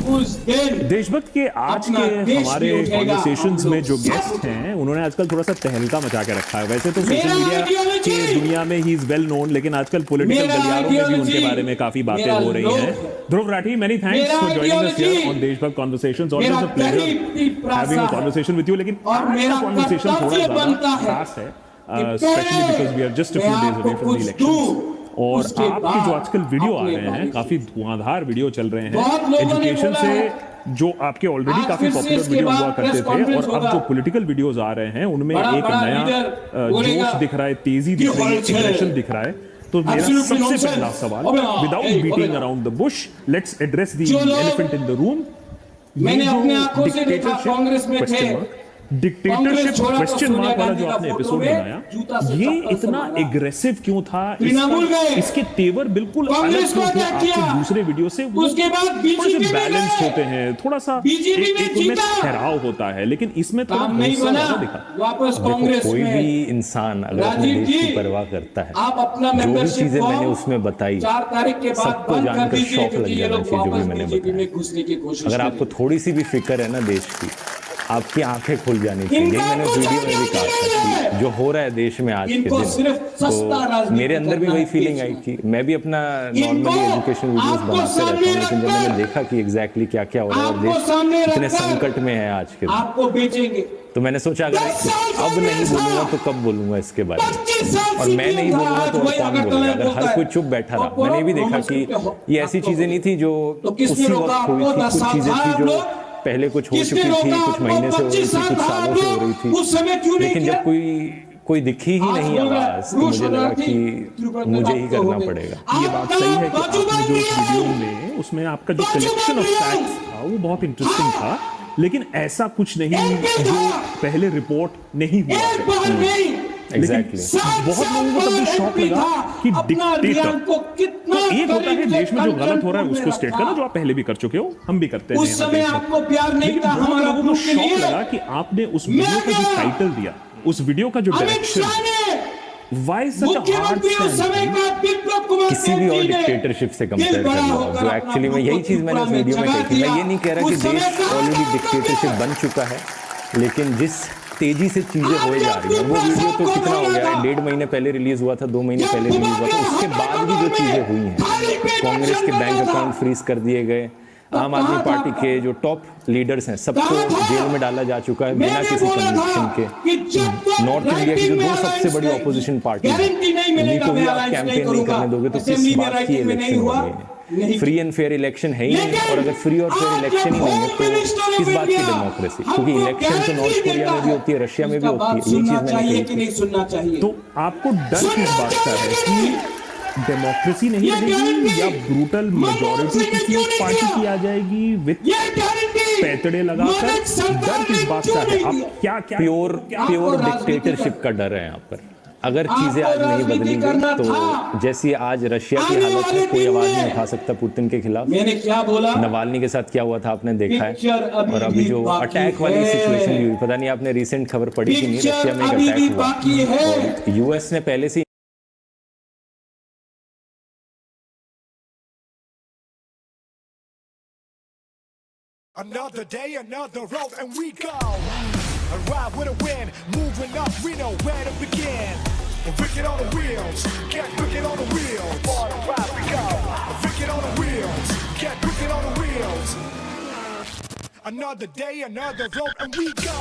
उस दिन। देशभक्त के आज के हमारे कॉन्वर्सेशंस में जो गेस्ट हैं उन्होंने आजकल थोड़ा सा तहलका मचा के रखा है। वैसे तो सोशल मीडिया की दुनिया में ही इज वेल नोन, लेकिन आजकल पॉलिटिकल गलियारों में भी उनके बारे में काफी बातें हो रही हैं। Dhruv Rathee, many thanks for joining us here on Deshbhakt conversations. Always a pleasure having a conversation with you. लेकिन आज का कॉन्वर्सेशन थोड़ा ज्यादा खास है, specially because we are just a few days away from the elections. और आपके जो आजकल वीडियो आ रहे हैं, काफी धुआंधार वीडियो चल रहे हैं एजुकेशन से, जो आपके ऑलरेडी काफी पॉपुलर वीडियो हुआ करते थे, और अब जो पॉलिटिकल वीडियोस आ रहे हैं उनमें एक नया जोश दिख रहा है, तेजी दिख रही है, एग्रेशन दिख रहा है। तो मेरा सबसे पहला सवाल, without beating around the Bush, let's address the elephant in the room. मैंने अपने आंखों से देखा कांग्रेस में थे, डिक्टेटरशिप क्वेश्चन मार्क वाला जो आपने एपिसोड बनाया, ये इतना एग्रेसिव क्यों था? इसके तेवर बिल्कुल अलग क्यों थे आपके दूसरे वीडियो से? उसके बाद थोड़े से बैलेंस होते हैं, थोड़ा सा एक उनमें ठहराव होता है, लेकिन इसमें थोड़ा गुस्सा ज्यादा दिखा। वापस कांग्रेस कोई भी इंसान अगर अपने देश की परवाह करता है, आप अपना जो भी चीजें मैंने उसमें बताई, 4 तारीख के बाद सबको जानकर शौक लग जाना चाहिए जो भी मैंने बताया। अगर आपको थोड़ी सी भी फिक्र है ना देश की, आपकी आंखें खुल जानी चाहिए। मैंने वीडियो में भी कहा था कि जो हो रहा है देश में आज के दिन, तो मेरे अंदर भी वही फीलिंग आई कि मैं भी अपना नॉर्मली एजुकेशन वीडियोस बनाते रहता हूँ, लेकिन जब मैंने देखा कि एग्जैक्टली क्या क्या हो रहा है और देश इतने संकट में है आज के दिन, तो मैंने सोचा अगर अब नहीं बोलूंगा तो कब बोलूंगा इसके बारे में, और मैं नहीं बोलूंगा तो और कौन बोलेगा? अगर हर कोई चुप बैठा रहा। मैंने भी देखा कि ये ऐसी चीजें नहीं थी जो उसी वक्त हुई थी, कुछ चीजें थी जो पहले कुछ हो चुकी थी, कुछ महीने से हो रही थी, कुछ सालों से हो रही थी, लेकिन जब कोई दिखी ही नहीं आवाज, तो मुझे लगा कि मुझे ही करना पड़ेगा। ये बात सही है कि आपने जो वीडियो में, उसमें आपका जो कलेक्शन ऑफ फैक्ट्स था वो बहुत इंटरेस्टिंग था, लेकिन ऐसा कुछ नहीं जो पहले रिपोर्ट नहीं हुआ। Exactly. बहुत लोगों को तब भी शौक लगा कि डिक्टेटर, तो एक होता है देश में जो गलत हो रहा है उसको स्टेट करना, जो आप पहले भी कर चुके हो, हम भी करते हैं। उस समय आपको प्यार नहीं था, हमारा लोगों को शौक लगा कि आपने उस वीडियो का जो टाइटल दिया, उस वीडियो का जो direction, why such a hard stand, किसी भी और डिक्टेटरशिप से कंपेयर कर लो, जो एक्चुअली में यही चीज मैंने उस वीडियो में कही थी। मैं ये नहीं कह रहा कि देश ऑलरेडी डिक्टेटरशिप बन चुका है, लेकिन जिस तेजी से चीजें हो जा रही हैं, वो वीडियो तो कितना हो गया है, 1.5 महीने पहले रिलीज हुआ था, 2 महीने पहले रिलीज हुआ था, उसके बाद भी जो चीजें हुई हैं, कांग्रेस के बैंक अकाउंट फ्रीज कर दिए गए, आम आदमी पार्टी के जो टॉप लीडर्स हैं सबको जेल में डाला जा चुका है बिना किसी कन्विक्शन के। नॉर्थ इंडिया की जो 2 सबसे बड़ी ऑपोजिशन पार्टी है, उन्हीं को भी आप कैंपेन नहीं करने दोगे तो किस बात की इलेक्शन हो रही है? फ्री एंड फेयर इलेक्शन है ही नहीं, और अगर फ्री और फेयर इलेक्शन ही नहीं है तो किस बात की डेमोक्रेसी? क्योंकि इलेक्शन तो नॉर्थ कोरिया में भी होती है, रशिया में भी होती है, ये चीज मैंने कही। तो आपको डर किस बात का है कि डेमोक्रेसी नहीं रहेगी या ब्रूटल मेजॉरिटी किसी एक पार्टी की आ जाएगी विद पैतड़े लगाकर डर किस बात का है? आप क्या क्या प्योर डिक्टेटरशिप का डर है यहाँ पर। अगर चीजें आज नहीं बदलेंगी तो जैसी आज रशिया की हालत है, कोई आवाज नहीं उठा सकता पुतिन के खिलाफ। मैंने क्या बोला, नवाल्नी के साथ क्या हुआ था आपने देखा है, और अभी जो अटैक वाली सिचुएशन हुई, पता नहीं आपने रिसेंट खबर पढ़ी कि नहीं, रशिया में एक अटैक हुआ और यूएस ने पहले से Another day, another road, and we go. A ride with a wind, moving up, we know where to begin. Wicked on the wheels, get wicked on the wheels. On a ride we go. Wicked on the wheels, get wicked on the wheels. Another day, another road, and we go.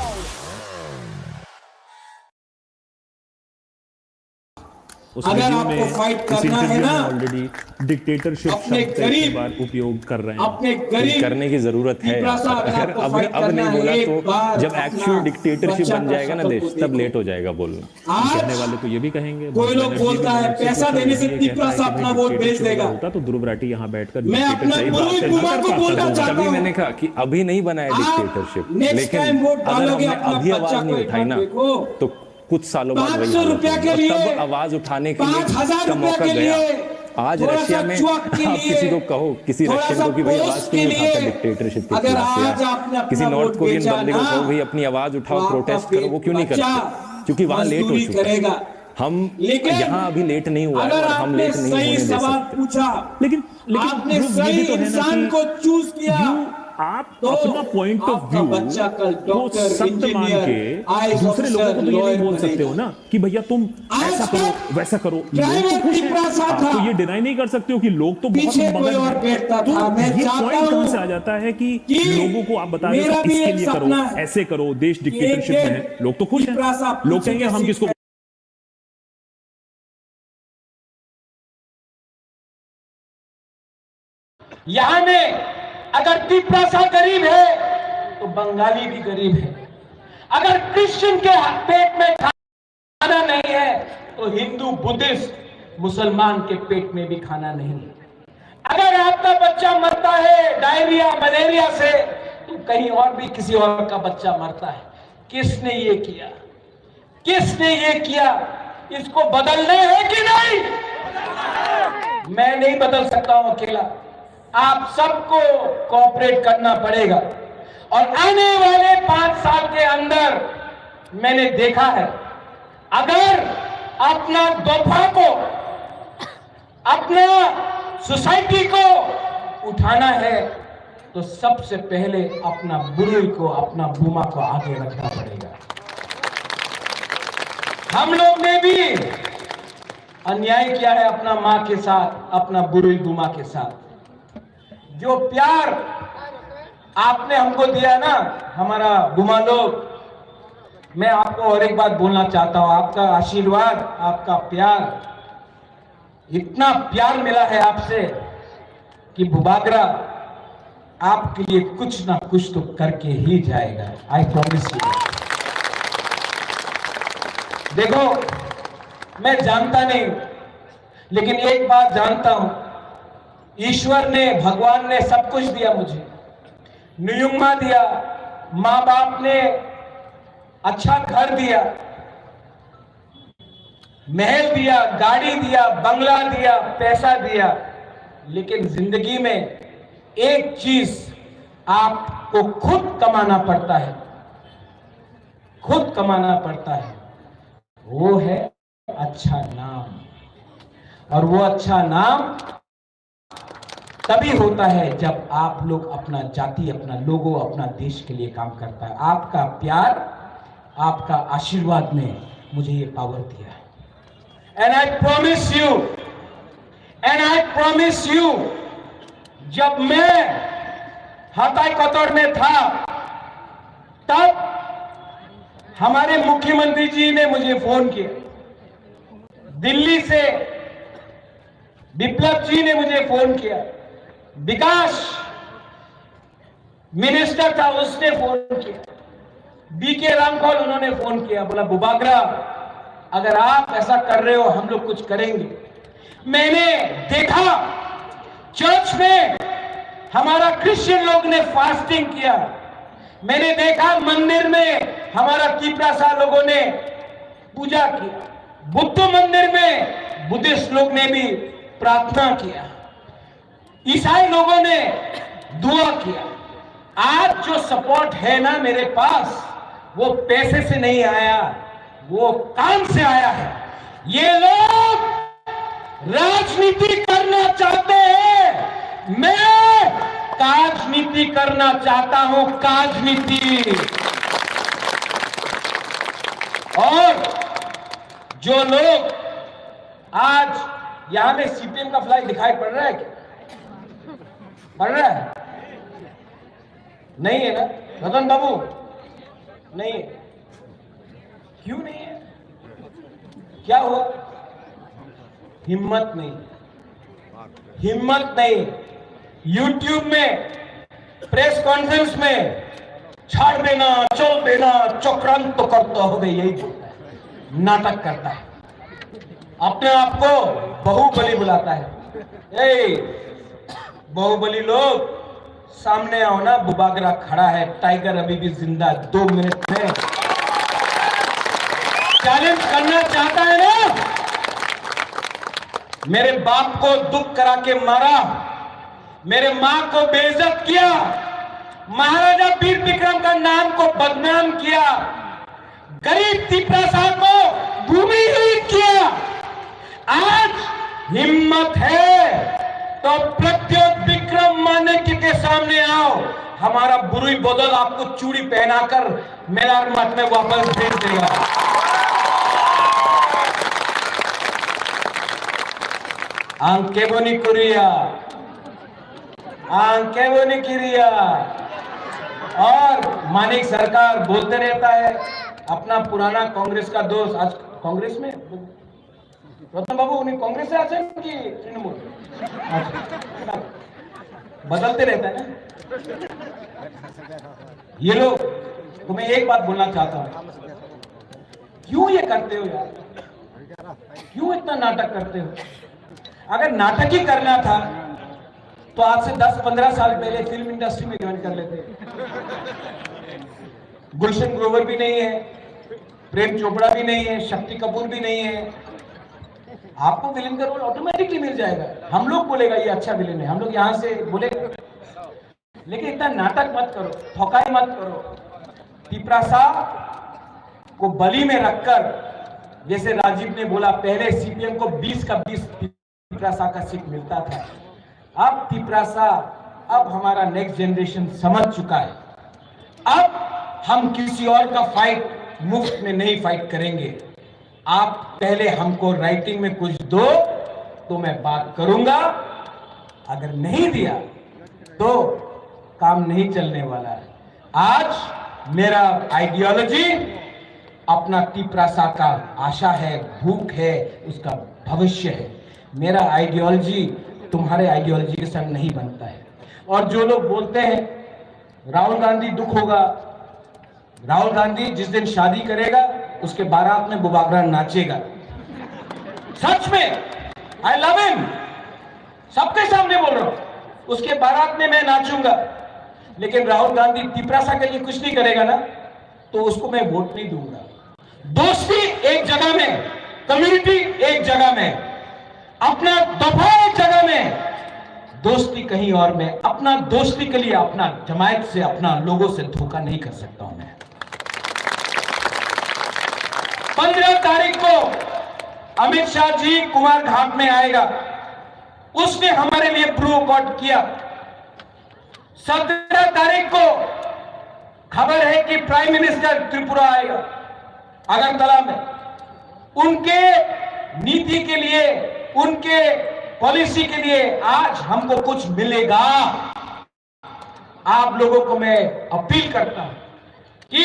उस अगर video आपको में fight इस करना है interview में ना, already dictatorship अपने शब्द का गरीब- एक बार उपयोग कर रहे हैं। अपने गरीब करने की जरूरत है। पिपरासा अगर अगर आपको अब फाइट अब नहीं करना है, बोला एक तो बार जब एक्चुअल अपना डिक्टेटरशिप बच्चा बन का जाएगा ना शक्ल देश, को तब देखो। लेट हो जाएगा बोलना। कहने वाले तो ये भी कहेंगे, कोई लोग बोलता है पैसा देने से पिपरासा अपना वोट भेज देगा। होता तो ध्रुव राठी यहाँ बैठकर मैं अपना पूरी बुआ को बोलना चाहता तभी हूँ, मैंने कहा कि अभी नहीं बना है डिक्टेटरशिप, नेक्स्ट टाइम लेकिन वोट अगर डालोगे हमने अपना अभी बच्चा आवाज नहीं को उठाई ना देखो। तो कुछ सालों बाद वही 500 हालत रुपया होगी। के और लिए, तब आवाज उठाने के लिए 5,000 का रुपया मौका के गया। लिए, आज थोड़ा रशिया सा में चुआक के आप लिए, किसी को कहो, किसी थोड़ा रशियन सा को कि भाई आवाज पोस्ट क्यों के नहीं उठाता लिए, डिक्टेटरशिप के अगर खिलाफ, आज या आपने अपना किसी वोट नॉर्थ कोरियन बेचा बंदे को ना, कहो भाई अपनी आवाज उठाओ, तो प्रोटेस्ट आपका करो, वो क्यों नहीं बच्चा करते? क्योंकि वहां लेट हो मजदूरी चुका है। करेगा। हम लेकिन यहाँ अभी लेट नहीं हुआ है अगर और हम आपने लेट नहीं सही होने दे सवाल सकते। पूछा, लेकिन आपने ध्रुव, ये सही भी तो है ना इंसान कि को चूज किया, आप तो अपना पॉइंट ऑफ आपका व्यू बच्चा कल को डॉक्टर, सख्त मान इंजीनियर, के आईएएस दूसरे लोगों को तो ये ऑफिसर, नहीं बोल लॉयर सकते हो ना कि भैया तुम ऐसा करो वैसा करो। लोग तो खुश हैं, आप तो ये डिनाई नहीं कर सकते हो कि लोग तो बहुत पीछे कोई और मगन बैठता हैं। तो था। मैं ये चाहता पॉइंट कहां हूं से आ जाता है कि कि लोगों को आप बता रहे मेरा हो भी इसके एक लिए सपना करो, है ऐसे करो, देश डिक्टेटरशिप में है, लोग तो खुश हैं। लोग कहेंगे हम किसको यहाँ में अगर पिपरासा गरीब है तो बंगाली भी गरीब है। अगर क्रिश्चियन के पेट में खाना नहीं है तो हिंदू, बुद्धिस्ट, मुसलमान के पेट में भी खाना नहीं है। अगर आपका बच्चा मरता है डायरिया, मलेरिया से, तो कहीं और भी किसी और का बच्चा मरता है। किसने ये किया? किसने ये किया? इसको बदलना है कि नहीं? मैं नहीं बदल सकता हूं अकेला, आप सबको कोऑपरेट करना पड़ेगा। और आने वाले 5 साल के अंदर मैंने देखा है, अगर अपना दोफा को, अपना सोसाइटी को उठाना है तो सबसे पहले अपना बुरुई को, अपना बूमा को आगे रखना पड़ेगा। हम लोग ने भी अन्याय किया है अपना माँ के साथ, अपना बुरुई बूमा के साथ। जो प्यार आपने हमको दिया ना, हमारा बुमा लोग, मैं आपको और एक बात बोलना चाहता हूं। आपका आशीर्वाद, आपका प्यार, इतना प्यार मिला है आपसे कि बुबागरा आपके लिए कुछ ना कुछ तो करके ही जाएगा। I promise you. देखो, मैं जानता नहीं, लेकिन एक बात जानता हूं, ईश्वर ने, भगवान ने सब कुछ दिया मुझे। नियुम्मा दिया, माँ बाप ने अच्छा घर दिया, महल दिया, गाड़ी दिया, बंगला दिया, पैसा दिया, लेकिन जिंदगी में एक चीज आपको खुद कमाना पड़ता है, खुद कमाना पड़ता है, वो है अच्छा नाम। और वो अच्छा नाम तभी होता है जब आप लोग अपना जाति, अपना लोगो, अपना देश के लिए काम करता है। आपका प्यार, आपका आशीर्वाद ने मुझे ये पावर दिया है। एंड आई प्रॉमिस यू, जब मैं हताई कतर में था, तब हमारे मुख्यमंत्री जी ने मुझे फोन किया, दिल्ली से विप्लव जी ने मुझे फोन किया, विकास मिनिस्टर था उसने फोन किया, बीके रामखोल उन्होंने फोन किया, बोला बुबागरा अगर आप ऐसा कर रहे हो हम लोग कुछ करेंगे। मैंने देखा चर्च में हमारा क्रिश्चियन लोग ने फास्टिंग किया, मैंने देखा मंदिर में हमारा तिपरासा लोगों ने पूजा किया, बुद्ध मंदिर में बुद्धिस्ट लोग ने भी प्रार्थना किया, ईसाई लोगों ने दुआ किया। आज जो सपोर्ट है ना मेरे पास, वो पैसे से नहीं आया, वो काम से आया है। ये लोग राजनीति करना चाहते हैं, मैं काजनीति करना चाहता हूं, काजनीति। और जो लोग आज यहां में सीपीएम का फ्लैग दिखाई पड़ रहा है क्या? पड़ रहा है? नहीं है ना रतन बाबू? नहीं है। क्यों नहीं है? क्या हुआ? हिम्मत नहीं, हिम्मत नहीं। YouTube में प्रेस कॉन्फ्रेंस में छाड़ देना, चल देना, चक्रांत तो करता हो गई, यही बोलता है, नाटक करता है, अपने आप को बाहुबली बुलाता है। ए बाहुबली लोग सामने आओ ना, बुबागरा खड़ा है, टाइगर अभी भी जिंदा, 2 मिनट में चैलेंज करना चाहता है ना। मेरे बाप को दुख करा के मारा, मेरे मां को बेइज्जत किया, महाराजा वीर विक्रम का नाम को बदनाम किया, गरीब तिपरासा को भूमिहीन किया। आज हिम्मत है तो प्रत्युत विक्रम मानेकी के सामने आओ, हमारा बुरुई बदल आपको चूड़ी पहनाकर मेलार मठ में वापस भेज देगा। आंके बोनी कुरिया, आंके बोनी किरिया। और मानिक सरकार बोलते रहता है, अपना पुराना कांग्रेस का दोस्त आज कांग्रेस में, रतन बाबू उन्हें कांग्रेस से आते हैं कि तृणमूल? बदलते रहता है ना ये लोग। तो मैं एक बात बोलना चाहता हूं, क्यों ये करते हो यार? क्यों इतना नाटक करते हो? अगर नाटक ही करना था तो आज से 10-15 साल पहले फिल्म इंडस्ट्री में ज्वाइन कर लेते। गुलशन ग्रोवर भी नहीं है, प्रेम चोपड़ा भी नहीं है, शक्ति कपूर भी नहीं है। आपको विलेन का रोल ऑटोमेटिकली मिल जाएगा। हम लोग बोलेगा ये अच्छा विलेन है, हम लोग यहां से बोलेगा, लेकिन इतना नाटक मत करो, ठोकाई मत करो। तिपरासा को बलि में रखकर, जैसे राजीव ने बोला, पहले सीपीएम को 20 का 20 तिपरासा का सीट मिलता था। अब तिपरासा, अब हमारा नेक्स्ट जनरेशन समझ चुका है। अब हम किसी और का फाइट मुफ्त में नहीं फाइट करेंगे। आप पहले हमको राइटिंग में कुछ दो तो मैं बात करूंगा, अगर नहीं दिया तो काम नहीं चलने वाला है। आज मेरा आइडियोलॉजी अपना तिपरासा का आशा है, भूख है, उसका भविष्य है। मेरा आइडियोलॉजी तुम्हारे आइडियोलॉजी के संग नहीं बनता है। और जो लोग बोलते हैं राहुल गांधी दुख होगा, राहुल गांधी जिस दिन शादी करेगा उसके बारात में बुबागरा नाचेगा। सच में, आई लव हिम, सबके सामने बोल रहा हूं, उसके बारात में मैं नाचूंगा। लेकिन राहुल गांधी तिपरासा के लिए कुछ नहीं करेगा ना, तो उसको मैं वोट नहीं दूंगा। दोस्ती एक जगह में, कम्युनिटी एक जगह में, अपना दफा एक जगह में, दोस्ती कहीं और में। अपना दोस्ती के लिए अपना जमायत से, अपना लोगों से धोखा नहीं कर सकता हूं मैं। 15 तारीख को अमित शाह जी कुमार घाट में आएगा, उसने हमारे लिए प्रोकॉट किया। 17 तारीख को खबर है कि प्राइम मिनिस्टर त्रिपुरा आएगा, अगरतला में। उनके नीति के लिए, उनके पॉलिसी के लिए आज हमको कुछ मिलेगा। आप लोगों को मैं अपील करता हूं कि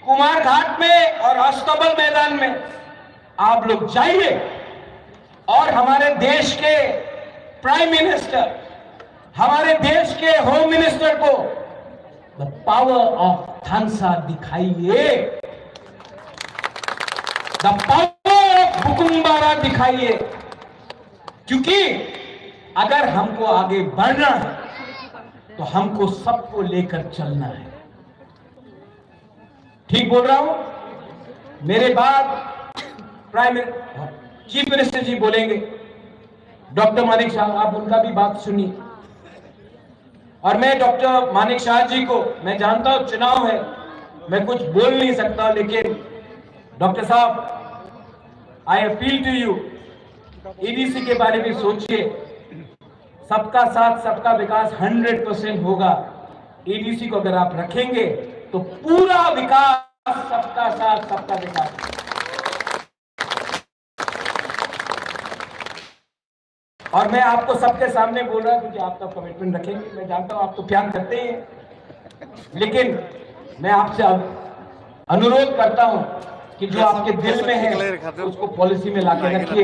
कुमार घाट में और अस्तबल मैदान में आप लोग जाइए और हमारे देश के प्राइम मिनिस्टर, हमारे देश के होम मिनिस्टर को द पावर ऑफ थानसा दिखाइए, द पावर ऑफ बुकुम्बारा दिखाइए। क्योंकि अगर हमको आगे बढ़ना है तो हमको सबको लेकर चलना है। ठीक बोल रहा हूं? मेरे बाद चीफ मिनिस्टर जी बोलेंगे। डॉक्टर मानिक शाह, आप उनका भी बात सुनिए। और मैं डॉक्टर मानिक शाह जी को, मैं जानता हूं चुनाव है, मैं कुछ बोल नहीं सकता, लेकिन डॉक्टर साहब, I appeal to you, EDC के बारे में सोचिए। सबका साथ सबका विकास 100% होगा। ईडीसी को अगर आप रखेंगे तो पूरा विकास, सबका साथ सबका विकास। और मैं आपको सबके सामने बोल रहा हूं क्योंकि आप तो कमिटमेंट रखेंगे, मैं जानता हूं आप तो प्यार करते ही हैं, लेकिन मैं आपसे अनुरोध करता हूं कि जो आपके दिल में है उसको पॉलिसी में लाके रखिए।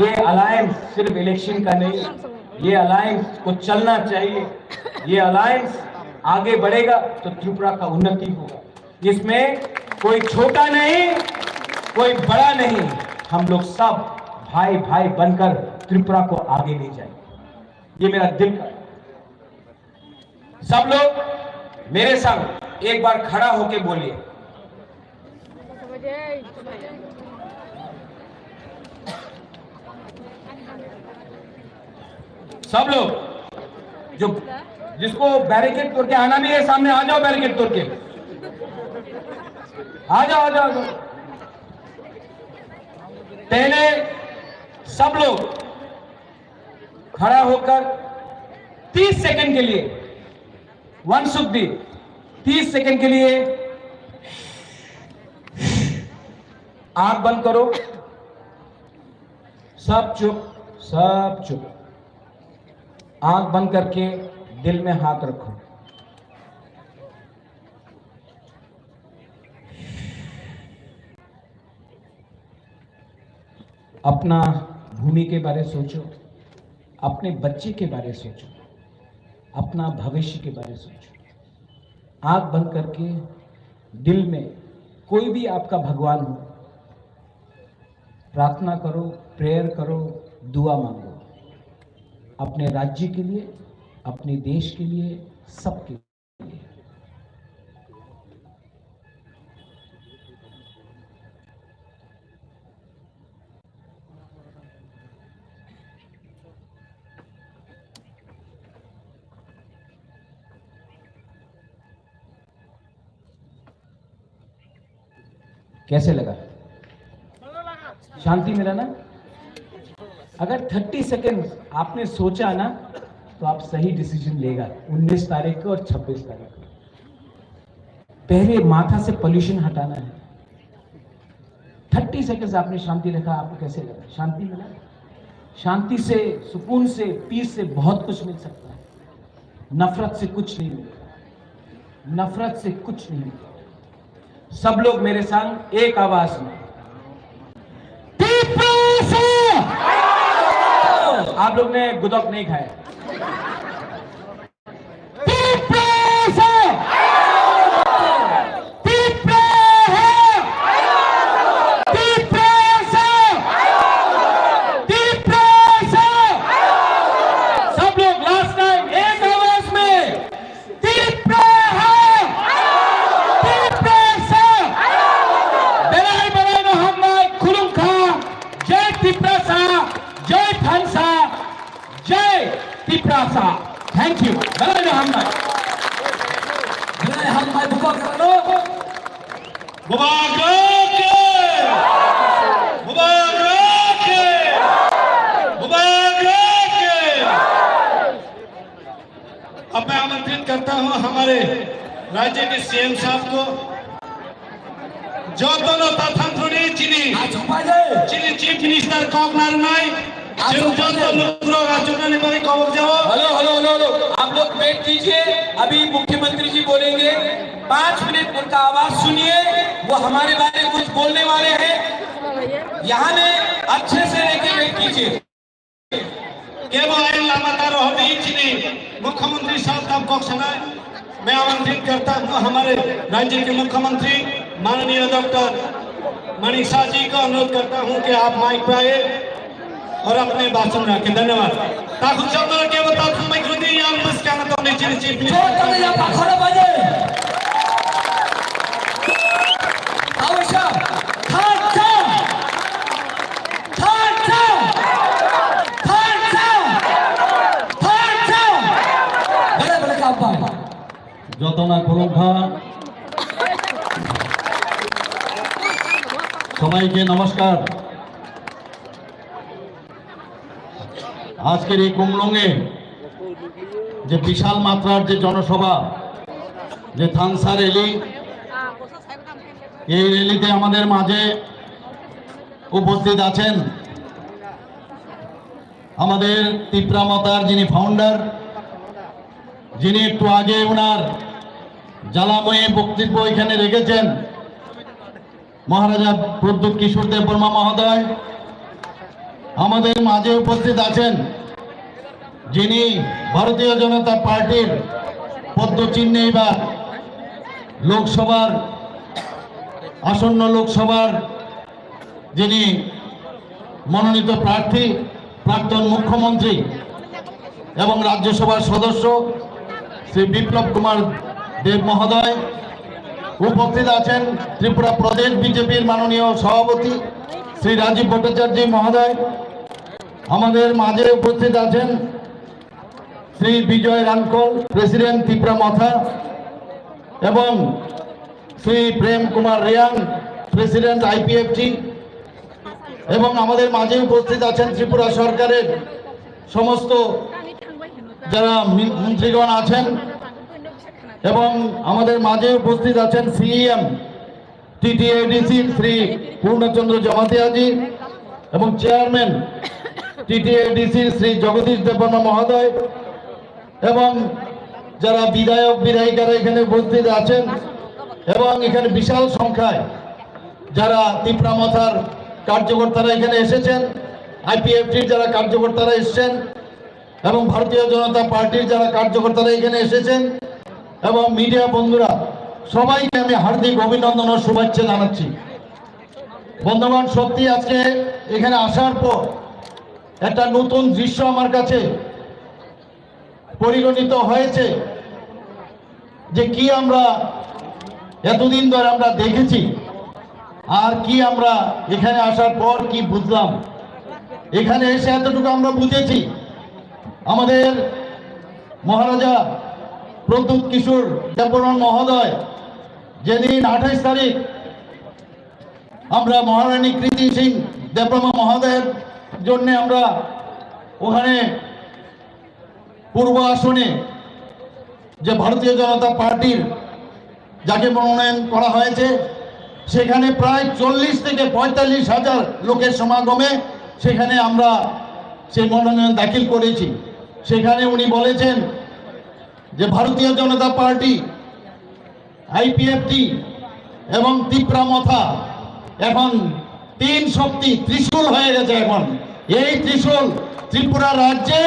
ये अलायंस सिर्फ इलेक्शन का नहीं, ये अलायंस को चलना चाहिए। ये अलायंस आगे बढ़ेगा तो त्रिपुरा का उन्नति होगा। इसमें कोई छोटा नहीं, कोई बड़ा नहीं, हम लोग सब भाई भाई बनकर त्रिपुरा को आगे ले जाएंगे। ये मेरा दिल का। सब लोग मेरे संग एक बार खड़ा होके बोलिए, सब लोग जो जिसको बैरिकेड तोड़ के आना भी है सामने आ जाओ, बैरिकेड तोड़ के आ जाओ, आ जाओ, आ जाओ। पहले सब लोग खड़ा होकर 30 सेकंड के लिए, वनसुखदी 30 सेकंड के लिए आंख बंद करो। सब चुप, सब चुप। आंख बंद करके दिल में हाथ रखो। अपना भूमि के बारे सोचो, अपने बच्चे के बारे सोचो, अपना भविष्य के बारे सोचो। आंख बंद करके दिल में कोई भी आपका भगवान हो, प्रार्थना करो, प्रेयर करो, दुआ मांगो, अपने राज्य के लिए, अपने देश के लिए, सबके लिए। कैसे लगा? शांति मिला ना? अगर 30 सेकंड आपने सोचा ना तो आप सही डिसीजन लेगा 19 तारीख को और 26 तारीख को। पहले माथा से पोल्यूशन हटाना है। 30 सेकंड आपने शांति रखा, आपको कैसे लगा? शांति मिला? शांति से, सुकून से, पीस से बहुत कुछ मिल सकता है। नफरत से कुछ नहीं मिलता, नफरत से कुछ नहीं मिलता। सब लोग मेरे संग एक आवाज में, आप लोग ने गुदक नहीं खाया। सब लोग लास्ट टाइम एक आवाज में थैंक यू। अब मैं आमंत्रित करता हूं हमारे राज्य के सीएम साहब को, जो दोनों तथांतुनी चीनी चीफ मिनिस्टर कॉकनार नाई हेलो हेलो हेलो हेलो, आप लोग वेट कीजिए, अभी मुख्यमंत्री जी बोलेंगे, 5 मिनट उनका आवाज सुनिए। वो हमारे बारे में कुछ बोलने वाले हैं, यहाँ में अच्छे से लेके वेट कीजिए। मुख्यमंत्री साहब को मैं आमंत्रित करता हूँ हमारे राज्य के मुख्यमंत्री माननीय डॉक्टर मानिक शाह जी का अनुरोध करता हूँ कि आप माइक पे आए और अपने भाषण रखें। धन्यवाद। যত না খুলুঙ্খা সবাইকে নমস্কার। আজকের এই কুমলুঙে যে বিশাল মাত্রার যে জনসভা, যে থানসা র্যালি, এই র্যালিতে আমাদের মাঝে উপস্থিত আছেন আমাদের তিপ্রামতার যিনি ফাউন্ডার, যিনি একটু আগে ওনার জ্বালাময়ী বক্তব্য এখানে রেখেছেন, মহারাজা প্রদ্যুৎ কিশোর দেববর্মা মহোদয়। আমাদের মাঝে উপস্থিত আছেন যিনি ভারতীয় জনতা পার্টির পদ্মচিহ্নে এবার লোকসভার আসন্ন লোকসভার যিনি মনোনীত প্রার্থী, প্রাক্তন মুখ্যমন্ত্রী এবং রাজ্যসভার সদস্য শ্রী বিপ্লব কুমার দেব মহোদয়। উপস্থিত আছেন ত্রিপুরা প্রদেশ বিজেপির মাননীয় সভাপতি শ্রী রাজীব ভট্টাচার্য মহোদয়। আমাদের মাঝে উপস্থিত আছেন শ্রী বিজয় রানকল, প্রেসিডেন্ট ত্রিপুরা মথা, এবং শ্রী প্রেম কুমার রিয়াং, প্রেসিডেন্ট IPFT। এবং আমাদের মাঝে উপস্থিত আছেন ত্রিপুরা সরকারের সমস্ত যারা মন্ত্রীগণ আছেন, এবং আমাদের মাঝে উপস্থিত আছেন CEM TTADC শ্রী পূর্ণচন্দ্র জমাতিয়াজি এবং চেয়ারম্যান TTADC শ্রী জগদীশ দেববর্মা মহোদয়, এবং যারা বিধায়ক বিধায়িকারা এখানে উপস্থিত আছেন, এবং এখানে বিশাল সংখ্যায় যারা তিপ্রামথার কার্যকর্তারা এখানে এসেছেন, IPFTর যারা কার্যকর্তারা এসেছেন, এবং ভারতীয় জনতা পার্টির যারা কার্যকর্তারা এখানে এসেছেন, এবং মিডিয়া বন্ধুরা, সবাইকে আমি হার্দিক অভিনন্দন ও শুভেচ্ছা জানাচ্ছি। বন্ধুগণ, সত্যি আজকে এখানে আসার পর একটা নতুন দৃশ্য আমার কাছে পরিগণিত হয়েছে, যে কি আমরা এতদিন ধরে আমরা দেখেছি আর কি আমরা এখানে আসার পর কি বুঝলাম। এখানে এসে এতটুকু আমরা বুঝেছি, আমাদের মহারাজা প্রদ্যুৎ কিশোর দেববর্মা মহোদয় যেদিন 28 তারিখ আমরা মহারানী কৃতি সিং দেববর্মা মহোদয়ের জন্য আমরা ওখানে পূর্ব আসনে যে ভারতীয় জনতা পার্টির যাকে মনোনয়ন করা হয়েছে, সেখানে প্রায় 40 থেকে 45 হাজার লোকের সমাগমে সেখানে আমরা সেই মনোনয়ন দাখিল করেছি। সেখানে উনি বলেছেন যে ভারতীয় জনতা পার্টি, IPFT এবং তিপ্রামথা এখন 3 শক্তি ত্রিশূল হয়ে গেছে। এখন এই ত্রিশূল ত্রিপুরা রাজ্যে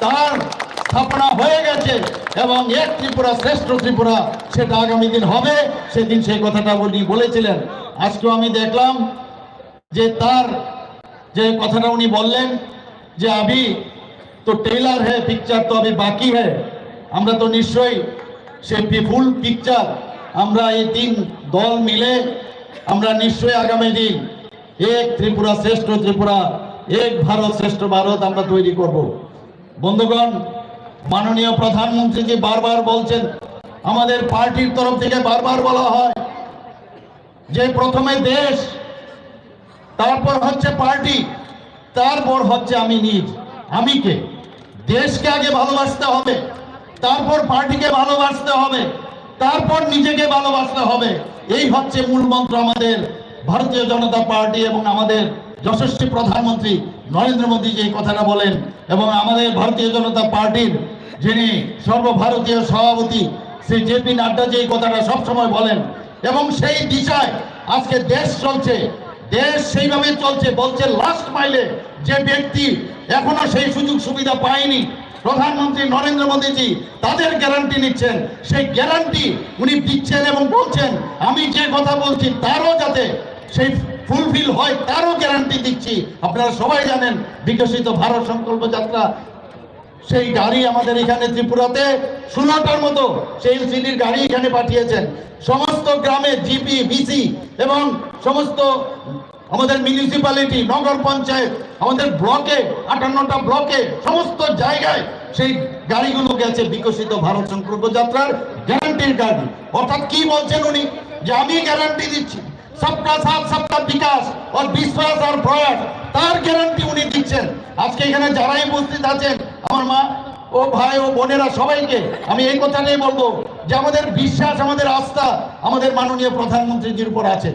তার স্থাপনা হয়ে গেছে, এবং এক ত্রিপুরা শ্রেষ্ঠ ত্রিপুরা সেটা আগামী দিন হবে। সেদিন সেই কথাটা উনি বলেছিলেন। আজকেও আমি দেখলাম যে তার যে কথাটা উনি বললেন যে अभी तो टेलर है, पिक्चर तो अभी बाकी है। আমরা তো নিশ্চয়ই সেই ফুল পিকচার আমরা এই 3 দল মিলে আমরা নিশ্চয়ই আগামী দিন এক ত্রিপুরা শ্রেষ্ঠ ত্রিপুরা, এক ভারত শ্রেষ্ঠ ভারত আমরা তৈরি করব। বন্ধুগণ, মাননীয় প্রধানমন্ত্রী জি বারবার বলছেন, আমাদের পার্টির তরফ থেকে বারবার বলা হয় যে প্রথমে দেশ, তারপর হচ্ছে পার্টি, তারপর হচ্ছে আমি নিজ। আমি কে? দেশকে আগে ভালোবাসতে হবে, তারপর পার্টিকে ভালোবাসতে হবে, তারপর নিজেকে ভালোবাসতে হবে। এই হচ্ছে মূল মন্ত্র আমাদের ভারতীয় জনতা পার্টি এবং আমাদের যশস্বী প্রধানমন্ত্রী নরেন্দ্র মোদী যে কথাটা বলেন, এবং আমাদের ভারতীয় জনতা পার্টির যিনি সর্বভারতীয় সভাপতি শ্রী JP নাড্ডা যে কথাটা সবসময় বলেন, এবং সেই দিশায় আজকে দেশ চলছে। দেশ সেইভাবে চলছে। বলছে লাস্ট মাইলে যে ব্যক্তি এখনো সেই সুযোগ সুবিধা পায়নি, প্রধানমন্ত্রী নরেন্দ্র মোদীজি তাদের গ্যারান্টি নিচ্ছেন। সেই গ্যারান্টি উনি দিচ্ছেন এবং বলছেন আমি যে কথা বলছি তারও যাতে সেই ফুলফিল হয় তারও গ্যারান্টি দিচ্ছি। আপনারা সবাই জানেন বিকশিত ভারত সংকল্প যাত্রা, সেই গাড়ি আমাদের এখানে ত্রিপুরাতে 16টার মতো সেই সিডির গাড়ি এখানে পাঠিয়েছেন। সমস্ত গ্রামে GP BC এবং সমস্ত আমাদের মিউনিসিপ্যালিটি, নগর পঞ্চায়েত, আমাদের ব্লকে 58টা ব্লকে সমস্ত জায়গায় সেই গাড়িগুলো গেছে বিকশিত ভারত সংকল্প যাত্রার গ্যারান্টির গাড়ি। অর্থাৎ কি বলছেন উনি, যে আমি গ্যারান্টি দিচ্ছি সবকা সাথ সবকা বিকাশ আর বিশ্বাস আর প্রয়াস, তার গ্যারান্টি উনি দিচ্ছেন। আজকে এখানে যারাই উপস্থিত আছেন, আমার মা ও ভাই ও বোনেরা, সবাইকে আমি এই কথাটাই বলবো যে আমাদের বিশ্বাস, আমাদের আস্থা আমাদের মাননীয় প্রধানমন্ত্রীজির উপর আছে।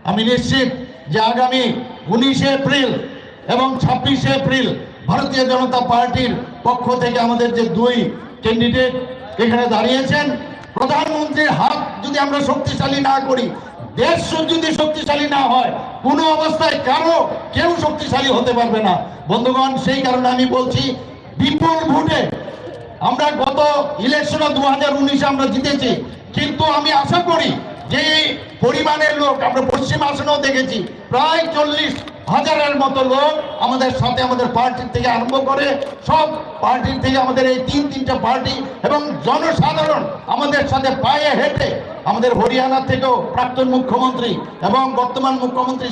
আমি নিশ্চিত যে আগামী 19শে এপ্রিল এবং 26শে এপ্রিল ভারতীয় জনতা পার্টির পক্ষ থেকে আমাদের যে দুই ক্যান্ডিডেট এখানে দাঁড়িয়েছেন, প্রধানমন্ত্রীর হাত যদি আমরা শক্তিশালী না করি, দেশ যদি শক্তিশালী না হয়, কোনো অবস্থায় কেউ শক্তিশালী হতে পারবে না। বন্ধুগণ, সেই কারণে আমি বলছি, বিপুল ভোটে আমরা গত ইলেকশনে 2019 আমরা জিতেছি, কিন্তু আমি আশা করি যে পরিমাণের লোক আমরা পশ্চিম আসনেও দেখেছি, প্রায় 40,000-এর মতো লোক আমাদের সাথে, আমাদের পার্টির থেকে আরম্ভ করে সব পার্টির থেকে, আমাদের এই তিনটা পার্টি এবং জনসাধারণ আমাদের সাথে পায়ে হেঁটে, আমাদের হরিয়ানা থেকেও প্রাক্তন মুখ্যমন্ত্রী এবং বর্তমান মুখ্যমন্ত্রী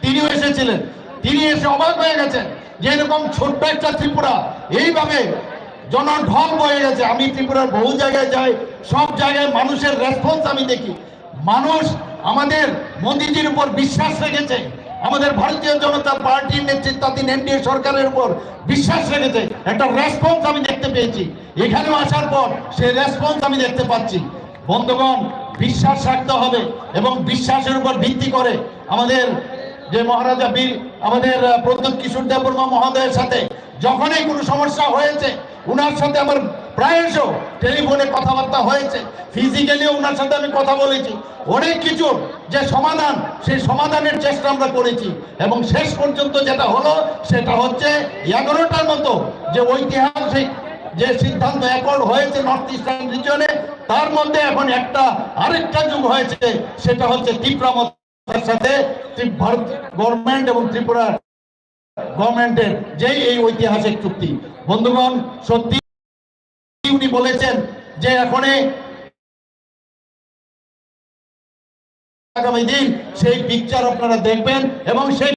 তিনিও এসেছিলেন। তিনি এসে অবাক হয়ে গেছেন যে এরকম ছোট্ট একটা ত্রিপুরা এইভাবে জনঢল বয়ে গেছে। আমি ত্রিপুরার বহু জায়গায় যাই, সব জায়গায় মানুষের রেসপন্স আমি দেখি। মানুষ আমাদের মোদিজির উপর বিশ্বাস রেখেছে, আমাদের ভারতীয় জনতা পার্টির নেতৃত্বাধীন এনডিএ সরকারের উপর বিশ্বাস রেখেছে। একটা রেসপন্স আমি দেখতে পেয়েছি, এখানেও আসার পর সেই রেসপন্স আমি দেখতে পাচ্ছি। বন্ধুগণ, বিশ্বাস রাখতে হবে এবং বিশ্বাসের উপর ভিত্তি করে আমাদের যে মহারাজা বীর আমাদের প্রদ্যুৎ কিশোর দেববর্মা মহোদয়ের সাথে যখনই কোনো সমস্যা হয়েছে, ওনার সাথে আমার প্রায়শ টেলিফোনে কথাবার্তা হয়েছে, ফিজিক্যালিও ওনার সাথে আমি কথা বলেছি। অনেক কিছুর যে সমাধান, সেই সমাধানের চেষ্টা আমরা করেছি এবং শেষ পর্যন্ত যেটা হলো সেটা হচ্ছে 11টার মতো যে ঐতিহাসিক যে সিদ্ধান্ত অ্যাকর্ড হয়েছে নর্থ ইস্টার্ন রিজনে, তার মধ্যে এখন আরেকটা যুগ হয়েছে, সেটা হচ্ছে ত্রিপুরা সাথে ভারত গভর্নমেন্ট এবং ত্রিপুরা গভর্নমেন্টের যে এই ঐতিহাসিক চুক্তি। বন্ধুগণ, সত্যি উনি বলেছেন যে এখন আগামী দিন সেই পিকচার আপনারা দেখবেন এবং সেই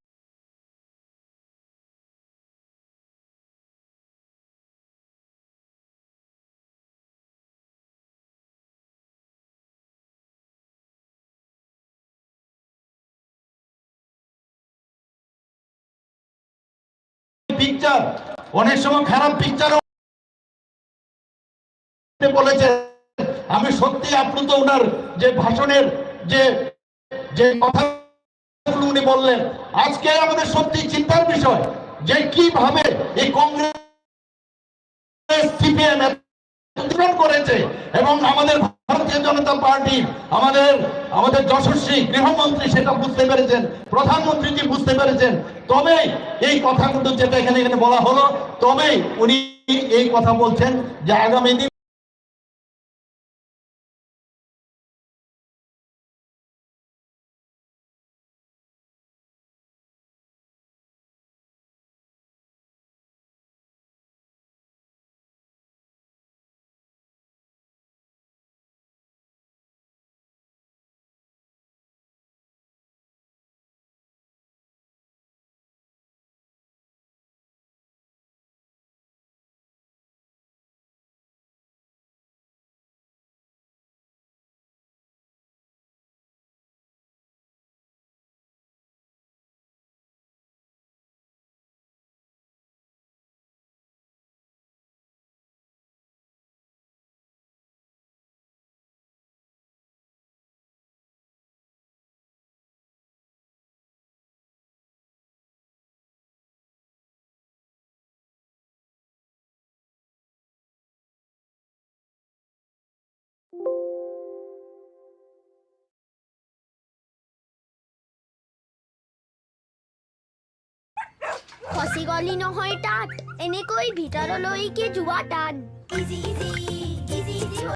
পিকচার অনেক সময় খারাপ পিকচার বলেছে। আমি সত্যি আপ্লুত ওনার যে ভাষণের যে কথাগুলো উনি বললেন। আজকে আমাদের সত্যি চিন্তার বিষয় যে কিভাবে এই কংগ্রেস সিপিএম করেছে এবং আমাদের ভারতীয় জনতা পার্টি, আমাদের যশস্বী গৃহমন্ত্রী সেটা বুঝতে পেরেছেন, প্রধানমন্ত্রীজি বুঝতে পেরেছেন। তবে এই কথাগুলো যেটা এখানে বলা হলো, তবে উনি এই কথা বলছেন যে আগামী দিন খসি গলি নহয় তাত এনেকৈ ভিতৰলৈকে যোৱা টান। Easy easy